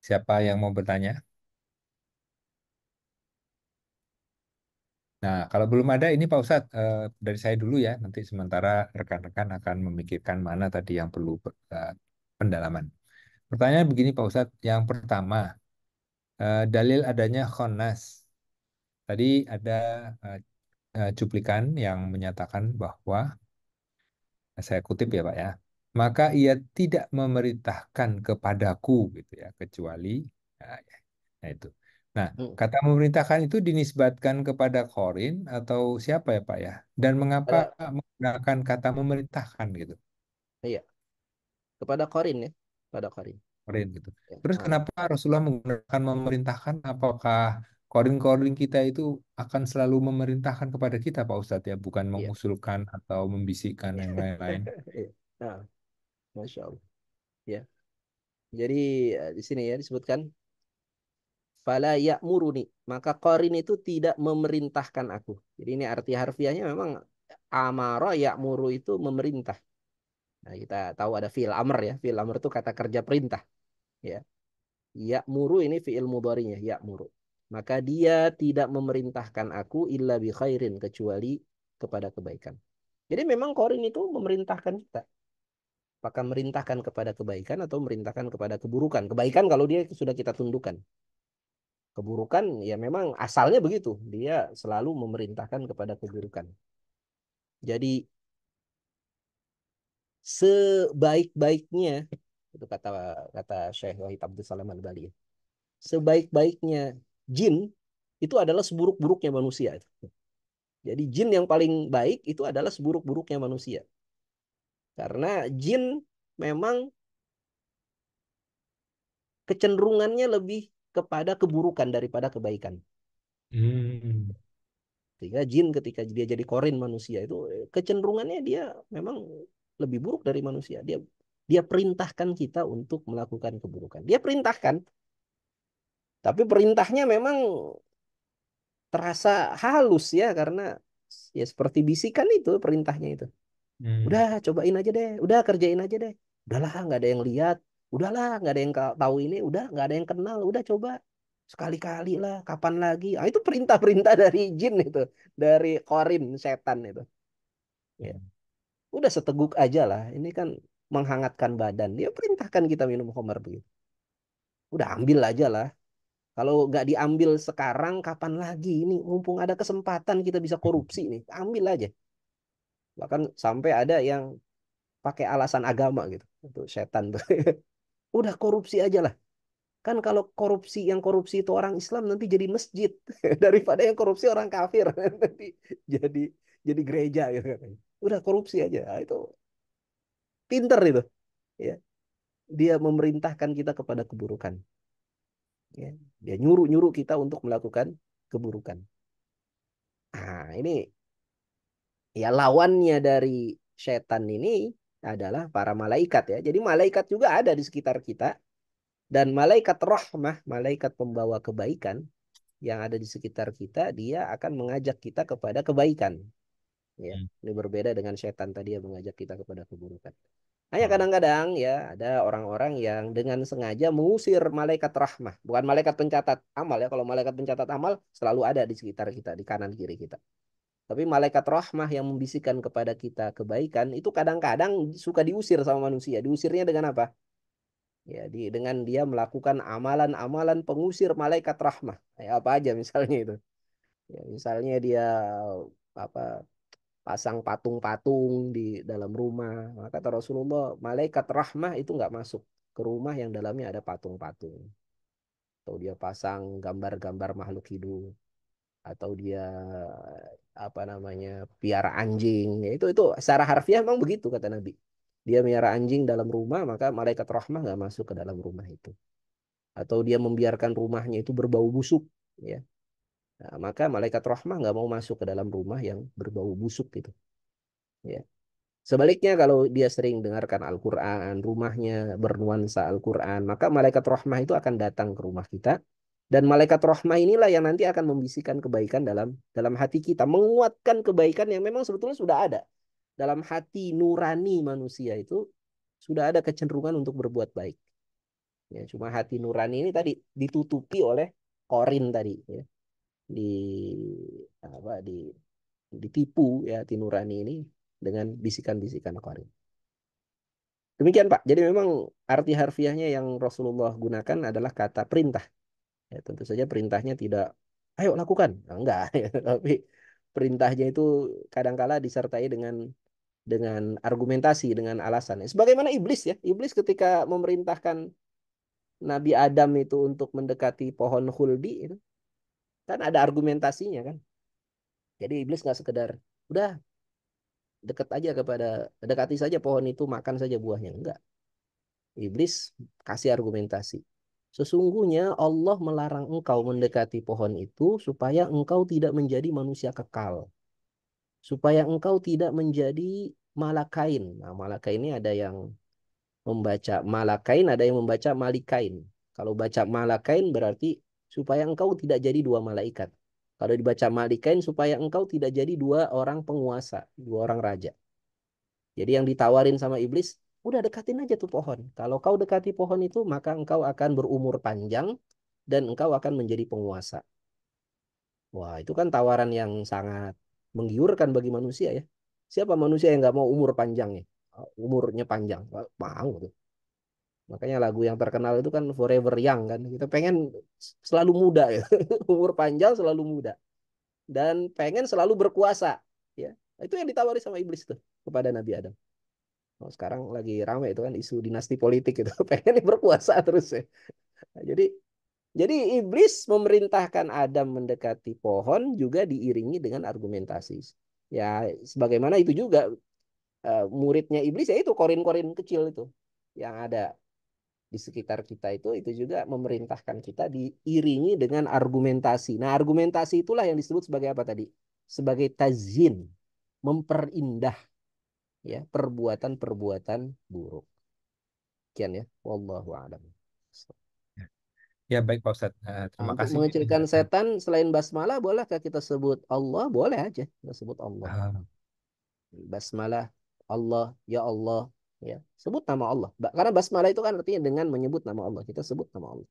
Speaker 1: siapa yang mau bertanya? Nah, kalau belum ada ini Pak Ustadz, dari saya dulu ya. Nanti sementara rekan-rekan akan memikirkan mana tadi yang perlu pendalaman. Pertanyaan begini Pak Ustadz. Yang pertama, dalil adanya khonas. Tadi ada eh, cuplikan yang menyatakan bahwa, saya kutip ya Pak ya, maka ia tidak memerintahkan kepadaku gitu ya, kecuali, nah, ya, nah itu. Nah,
Speaker 2: Hmm.
Speaker 1: kata memerintahkan itu dinisbatkan kepada Korin atau siapa ya Pak ya? Dan mengapa
Speaker 2: Pada,
Speaker 1: menggunakan kata memerintahkan gitu,
Speaker 2: iya, kepada Korin ya, pada Korin.
Speaker 1: Korin gitu.
Speaker 2: Ya.
Speaker 1: Terus
Speaker 2: Ah,
Speaker 1: kenapa Rasulullah menggunakan memerintahkan? Apakah Korin-korin kita itu akan selalu memerintahkan kepada kita Pak Ustadz ya, bukan
Speaker 2: iya.
Speaker 1: mengusulkan atau membisikkan yang lain-lain?
Speaker 2: Iya. Ah, Masya Allah. Ya. Jadi di sini ya disebutkan fala ya'muruni, maka Qarin itu tidak memerintahkan aku. Jadi ini arti harfiahnya memang amara ya'muru itu memerintah. Nah, kita tahu ada fi'il amr ya. Fi'il amr itu kata kerja perintah, ya. Ya'muru ini fi'il mudhari'nya, ya'muru. Maka dia tidak memerintahkan aku illa bi khairin, kecuali kepada kebaikan. Jadi memang Qarin itu memerintahkan kita. Apakah merintahkan kepada kebaikan atau merintahkan kepada keburukan? Kebaikan kalau dia sudah kita tundukkan. Keburukan ya memang asalnya begitu. Dia selalu memerintahkan kepada keburukan. Jadi sebaik-baiknya, itu kata kata Syekh Wahid Abdul Salam Al-Bali, ya. Sebaik-baiknya jin itu adalah seburuk-buruknya manusia. Jadi jin yang paling baik itu adalah seburuk-buruknya manusia. Karena jin memang kecenderungannya lebih kepada keburukan daripada kebaikan.
Speaker 1: Hmm.
Speaker 2: Sehingga jin ketika dia jadi korin manusia itu kecenderungannya dia memang lebih buruk dari manusia. Dia dia perintahkan kita untuk melakukan keburukan. Dia perintahkan, tapi perintahnya memang terasa halus ya karena ya seperti bisikan itu perintahnya itu.
Speaker 1: Hmm.
Speaker 2: Udah cobain aja deh, udah kerjain aja deh. Udahlah nggak ada yang lihat, udahlah nggak ada yang tahu ini, udah nggak ada yang kenal, udah coba sekali-kali lah, kapan lagi? Ah, itu perintah-perintah dari jin itu, dari korin setan itu. Ya. Udah seteguk aja lah. Ini kan menghangatkan badan. Dia perintahkan kita minum khamar begitu. Udah ambil aja lah. Kalau nggak diambil sekarang, kapan lagi? Ini mumpung ada kesempatan kita bisa korupsi nih. Ambil aja. Bahkan sampai ada yang pakai alasan agama gitu. Untuk setan tuh. Udah korupsi aja lah. Kan kalau korupsi yang korupsi itu orang Islam nanti jadi masjid daripada yang korupsi orang kafir nanti jadi jadi gereja gitu katanya. Udah korupsi aja. Nah, itu pinter itu, ya. Dia memerintahkan kita kepada keburukan, ya. Dia nyuruh-nyuruh kita untuk melakukan keburukan. Nah, ini ya lawannya dari setan ini adalah para malaikat ya. Jadi malaikat juga ada di sekitar kita dan malaikat rahmah, malaikat pembawa kebaikan yang ada di sekitar kita, dia akan mengajak kita kepada kebaikan. Ya,
Speaker 1: Hmm.
Speaker 2: ini berbeda dengan setan tadi yang mengajak kita kepada keburukan. Hanya
Speaker 1: Oh.
Speaker 2: kadang-kadang ya ada orang-orang yang dengan sengaja mengusir malaikat rahmah, bukan malaikat pencatat amal ya. Kalau malaikat pencatat amal selalu ada di sekitar kita, di kanan kiri kita. Tapi malaikat rahmah yang membisikkan kepada kita kebaikan itu kadang-kadang suka diusir sama manusia. Diusirnya dengan apa? Ya, dengan dia melakukan amalan-amalan pengusir malaikat rahmah. Ya, apa aja misalnya itu. Ya, misalnya dia apa pasang patung-patung di dalam rumah. Maka kata Rasulullah, malaikat rahmah itu nggak masuk ke rumah yang dalamnya ada patung-patung. Atau dia pasang gambar-gambar makhluk hidup. Atau dia apa namanya piara anjing. Ya, itu secara harfiah memang begitu kata Nabi. Dia miara anjing dalam rumah, maka malaikat rahmah nggak masuk ke dalam rumah itu. Atau dia membiarkan rumahnya itu berbau busuk. Ya. Nah, maka malaikat rahmah nggak mau masuk ke dalam rumah yang berbau busuk gitu. Ya. Sebaliknya kalau dia sering dengarkan Al-Quran, rumahnya bernuansa Al-Quran, maka malaikat rahmah itu akan datang ke rumah kita. Dan malaikat rahmah inilah yang nanti akan membisikkan kebaikan dalam dalam hati kita, menguatkan kebaikan yang memang sebetulnya sudah ada. Dalam hati nurani manusia itu sudah ada kecenderungan untuk berbuat baik. Ya, cuma hati nurani ini tadi ditutupi oleh korin tadi. Ya. di apa ditipu ya hati nurani ini dengan bisikan-bisikan qarib. Demikian Pak. Jadi memang arti harfiahnya yang Rasulullah gunakan adalah kata perintah. Ya, tentu saja perintahnya tidak, ayo lakukan. Nah, enggak. Tapi perintahnya itu kadangkala disertai dengan argumentasi, dengan alasan. Sebagaimana iblis ya. Iblis ketika memerintahkan Nabi Adam itu untuk mendekati pohon khuldi itu kan ada argumentasinya kan. Jadi iblis nggak sekedar udah dekat aja dekati saja pohon itu, makan saja buahnya. Enggak. Iblis kasih argumentasi. Sesungguhnya Allah melarang engkau mendekati pohon itu supaya engkau tidak menjadi manusia kekal. Supaya engkau tidak menjadi malakain. Nah, malakain ini ada yang membaca malakain, ada yang membaca malikain. Kalau baca malakain berarti supaya engkau tidak jadi dua malaikat. Kalau dibaca malikain supaya engkau tidak jadi dua orang penguasa, dua orang raja. Jadi yang ditawarin sama iblis, udah dekatin aja tuh pohon. Kalau kau dekati pohon itu, maka engkau akan berumur panjang dan engkau akan menjadi penguasa. Wah, itu kan tawaran yang sangat menggiurkan bagi manusia ya. Siapa manusia yang nggak mau umur panjang ya? Umurnya panjang, mau tuh. Makanya lagu yang terkenal itu kan Forever Young kan. Kita pengen selalu muda ya. Umur panjang selalu muda. Dan pengen selalu berkuasa. Ya, itu yang ditawari sama iblis tuh kepada Nabi Adam. Oh, sekarang lagi ramai itu kan isu dinasti politik itu. Pengen berkuasa terus ya. Nah, jadi iblis memerintahkan Adam mendekati pohon juga diiringi dengan argumentasi. Ya, sebagaimana itu juga muridnya iblis ya itu korin-korin kecil itu yang ada di sekitar kita itu juga memerintahkan kita diiringi dengan argumentasi. Nah, argumentasi itulah yang disebut sebagai apa tadi? Sebagai tazyin, memperindah ya perbuatan-perbuatan buruk. Sekian ya. Wallahu a'lam.
Speaker 1: Ya, baik Pak Ustadz.
Speaker 2: Nah,
Speaker 1: Terima
Speaker 2: untuk
Speaker 1: kasih
Speaker 2: mengecilkan
Speaker 1: penjelasan.
Speaker 2: setan selain basmalah bolehkah kita sebut Allah? Boleh aja kita sebut Allah.
Speaker 1: Ah,
Speaker 2: Basmalah Allah, ya Allah, ya. Sebut nama Allah. Karena basmalah itu kan artinya dengan menyebut nama Allah. Kita sebut nama Allah.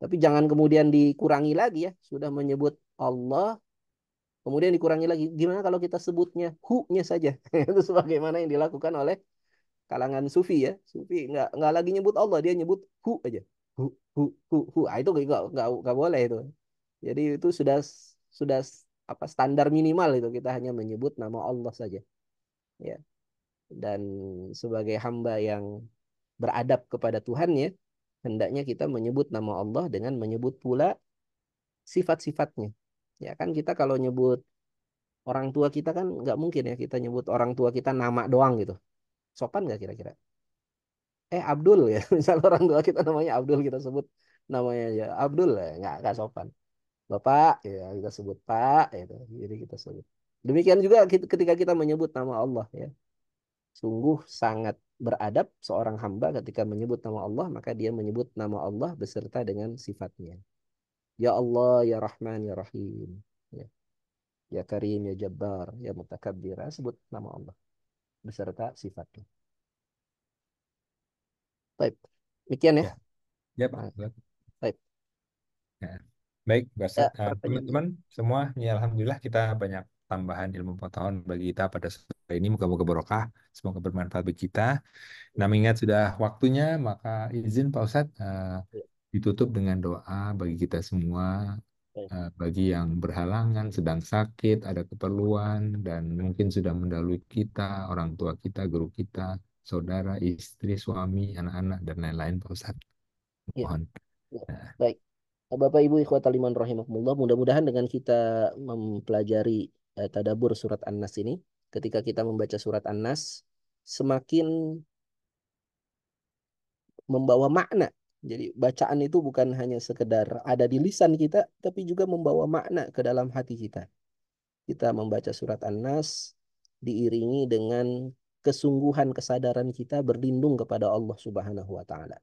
Speaker 2: Tapi jangan kemudian dikurangi lagi ya. Sudah menyebut Allah, kemudian dikurangi lagi. Gimana kalau kita sebutnya hu-nya saja? Itu sebagaimana yang dilakukan oleh kalangan sufi ya. Sufi nggak lagi nyebut Allah, dia nyebut hu aja. Hu, hu, hu, hu. Ah, itu nggak boleh itu. Jadi itu sudah apa standar minimal itu kita hanya menyebut nama Allah saja. Ya. Dan sebagai hamba yang beradab kepada Tuhannya, hendaknya kita menyebut nama Allah dengan menyebut pula sifat-sifatnya. Ya kan kita kalau nyebut orang tua kita kan nggak mungkin ya kita nyebut orang tua kita nama doang gitu. Sopan nggak kira-kira? Abdul ya. Misal orang tua kita namanya Abdul kita sebut namanya aja Abdul ya nggak sopan. Bapak ya kita sebut Pak itu. Jadi kita sebut. Demikian juga ketika kita menyebut nama Allah ya. Sungguh sangat beradab seorang hamba ketika menyebut nama Allah maka dia menyebut nama Allah beserta dengan sifatnya. Ya Allah, ya Rahman, ya Rahim. Ya, ya Karim, ya Jabbar, ya Mutakabbir. Sebut nama Allah beserta sifatnya. Baik. Demikian ya.
Speaker 1: ya, ya Pak
Speaker 2: Nah,
Speaker 1: Ustadz.
Speaker 2: baik.
Speaker 1: Ya. Baik, Pak
Speaker 2: Ya,
Speaker 1: Ustadz.
Speaker 2: pertanyaan.
Speaker 1: Teman-teman semua, ya Alhamdulillah kita banyak tambahan ilmu pengetahuan bagi kita pada sore ini. Moga-moga barokah, semoga bermanfaat bagi kita. Nah, mengingat sudah waktunya, maka izin Pak Ustadz
Speaker 2: Ya,
Speaker 1: ditutup dengan doa bagi kita semua,
Speaker 2: baik.
Speaker 1: bagi yang berhalangan, sedang sakit, ada keperluan, dan mungkin sudah mendahului kita, orang tua kita, guru kita, saudara, istri, suami, anak-anak, dan lain-lain Pak Ustadz.
Speaker 2: Ya,
Speaker 1: Mohon.
Speaker 2: ya.
Speaker 1: Nah,
Speaker 2: Baik. Bapak Ibu ikhwatal iman rahimakumullah, mudah-mudahan dengan kita mempelajari tadabbur surat An-Nas ini, ketika kita membaca surat An-Nas, semakin membawa makna. Jadi bacaan itu bukan hanya sekedar ada di lisan kita, tapi juga membawa makna ke dalam hati kita. Kita membaca surat An-Nas diiringi dengan kesungguhan kesadaran kita berlindung kepada Allah Subhanahu wa taala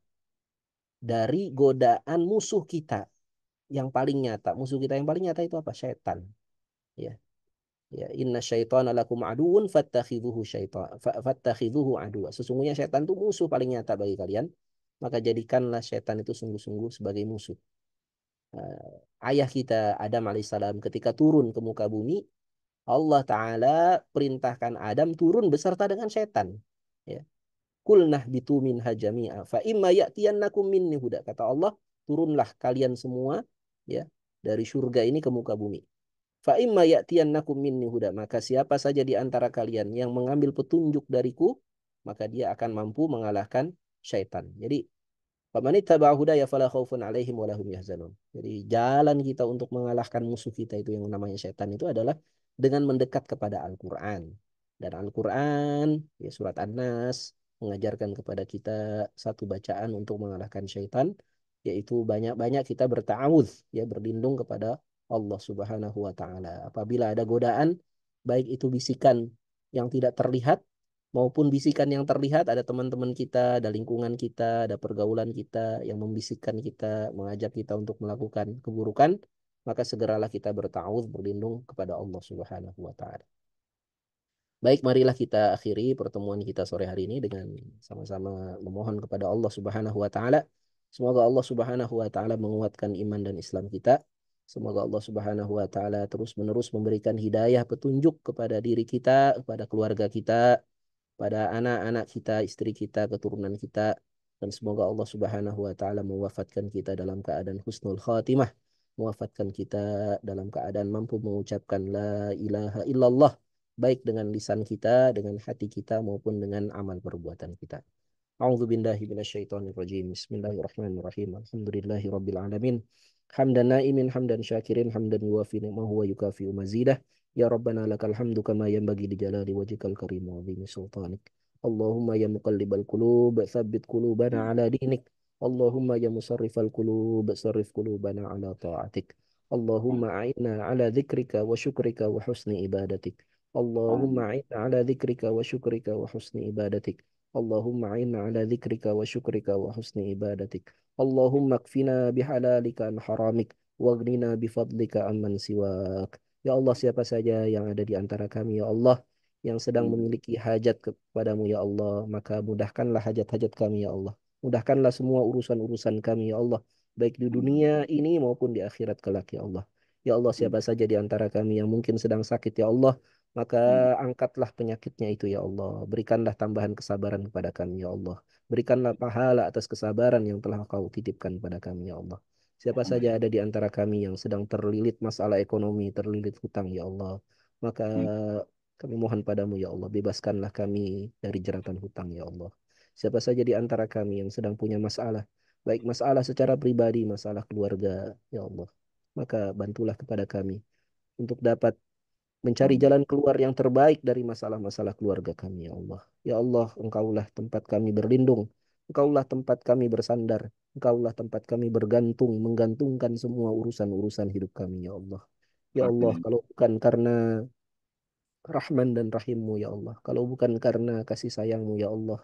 Speaker 2: dari godaan musuh kita yang paling nyata. Musuh kita yang paling nyata itu apa? Syaitan. Ya. Ya, inna syaitana lakum aduun fattakhidhuhu fattakhidhuhu aduwa. Sesungguhnya syaitan itu musuh paling nyata bagi kalian, maka jadikanlah syaitan itu sungguh-sungguh sebagai musuh. ayah kita Adam alaihissalam ketika turun ke muka bumi, Allah Ta'ala perintahkan Adam turun beserta dengan setan. Ya. Kulnah bitu minha jami'a fa imma ya'tiyannakum minni huda. Kata Allah, turunlah kalian semua ya dari surga ini ke muka bumi. Fa imma ya'tiyannakum minni huda. Maka siapa saja di antara kalian yang mengambil petunjuk dariku, maka dia akan mampu mengalahkan syaitan. Jadi faman ittaba'a hudaya fala khaufun 'alaihim wa lahum yahzanun. Jadi jalan kita untuk mengalahkan musuh kita itu yang namanya setan itu adalah dengan mendekat kepada Al-Qur'an. Dan Al-Qur'an ya surat An-Nas mengajarkan kepada kita satu bacaan untuk mengalahkan syaitan, yaitu banyak-banyak kita berta'awudz ya berlindung kepada Allah Subhanahu wa taala. Apabila ada godaan baik itu bisikan yang tidak terlihat maupun bisikan yang terlihat, ada teman-teman kita, ada lingkungan kita, ada pergaulan kita yang membisikkan kita, mengajak kita untuk melakukan keburukan, maka segeralah kita berta'awudz berlindung kepada Allah Subhanahu wa taala. Baik, marilah kita akhiri pertemuan kita sore hari ini dengan sama-sama memohon kepada Allah Subhanahu wa taala. Semoga Allah Subhanahu wa taala menguatkan iman dan Islam kita. Semoga Allah Subhanahu wa taala terus-menerus memberikan hidayah petunjuk kepada diri kita, kepada keluarga kita, pada anak-anak kita, istri kita, keturunan kita. Dan semoga Allah Subhanahu wa taala mewafatkan kita dalam keadaan husnul khatimah, mewafatkan kita dalam keadaan mampu mengucapkan la ilaha illallah baik dengan lisan kita, dengan hati kita maupun dengan amal perbuatan kita. A'udzu billahi minasyaitonir rajim. Bismillahirrahmanirrahim. Alhamdulillahi rabbil alamin. Hamdan na'imin hamdan syakirin hamdan yuwafi ni'mahu wa yukafi'u mazidah. Ya Rabbana lakal hamdu kama yanbaghi li jalali wajhikal karim wa 'azimi sultanik. Allahumma ya muqallibal qulub, tsabbit qulubana ala dinik. Allahumma ya musarrifal qulub, sarrif qulubana ala ta'atik. Allahumma a'inna ala dzikrika wa syukrika wa husni ibadatik. Allahumma a'inna ala dzikrika wa syukrika wa husni ibadatik. Allahumma a'inna ala dzikrika wa syukrika wa husni ibadatik. Allahumma kfina bihalalika an haramik waghnina bifadlika amman siwak. Ya Allah, siapa saja yang ada di antara kami ya Allah yang sedang memiliki hajat kepadamu ya Allah, maka mudahkanlah hajat-hajat kami ya Allah. Mudahkanlah semua urusan-urusan kami ya Allah, baik di dunia ini maupun di akhirat kelak ya Allah. Ya Allah, siapa saja di antara kami yang mungkin sedang sakit ya Allah, maka angkatlah penyakitnya itu ya Allah. Berikanlah tambahan kesabaran kepada kami ya Allah. Berikanlah pahala atas kesabaran yang telah Kau titipkan kepada kami ya Allah. Siapa saja ada di antara kami yang sedang terlilit masalah ekonomi, terlilit hutang ya Allah, maka kami mohon padamu ya Allah, bebaskanlah kami dari jeratan hutang ya Allah. Siapa saja di antara kami yang sedang punya masalah, baik masalah secara pribadi, masalah keluarga, ya Allah, maka bantulah kepada kami untuk dapat mencari jalan keluar yang terbaik dari masalah-masalah keluarga kami, ya Allah. Ya Allah, Engkaulah tempat kami berlindung. Engkaulah tempat kami bersandar. Engkaulah tempat kami bergantung, menggantungkan semua urusan-urusan hidup kami, ya Allah. Ya Allah, kalau bukan karena Rahman dan Rahimmu ya Allah. Kalau bukan karena kasih sayangmu ya Allah,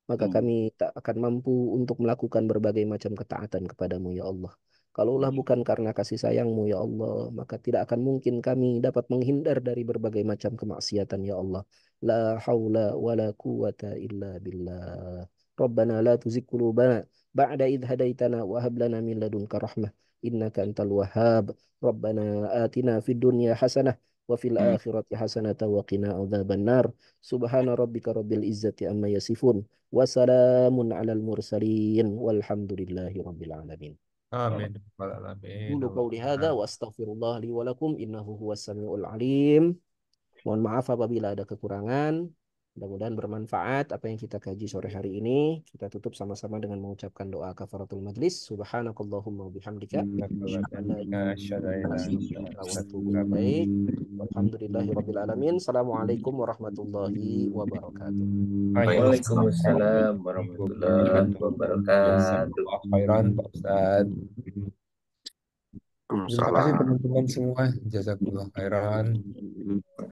Speaker 2: maka kami tak akan mampu untuk melakukan berbagai macam ketaatan kepadamu ya Allah. Kalaulah bukan karena kasih sayangmu ya Allah, maka tidak akan mungkin kami dapat menghindar dari berbagai macam kemaksiatan ya Allah. La haula wa la quwata illa billah. Rabbana la tuzigh qulubana ba'da idh hadaitana wa hab lana min ladunka rahmah innaka antal wahhab. Rabbana atina fid dunya hasanah wa fil akhirati hasanah wa qina adzabannar. Subhana rabbika rabbil izzati amma yasifun. Wassalamun alal mursalin walhamdulillahi rabbil alamin.
Speaker 1: Amin. Rabbal alamin.
Speaker 2: Qulu qawli hadza wa astaghfirullah li wa lakum innahu huwas samiul alim. Mohon maaf apabila ada kekurangan. Mudah-mudahan bermanfaat apa yang kita kaji sore hari ini. Kita tutup sama-sama dengan mengucapkan doa kafaratul majlis. Subhanakallahumma wa bihamdika. Asyhadu an la ilaha illa anta wa atubu ilaik. Walhamdulillahi rabbil alamin. Assalamualaikum warahmatullahi wabarakatuh.
Speaker 3: Waalaikumsalam warahmatullahi wabarakatuh.
Speaker 1: Jazakallah khairan, Pak Ustadz. Terima kasih
Speaker 5: Waalaikumsalam.
Speaker 1: teman-teman semua. Jazakallah khairan.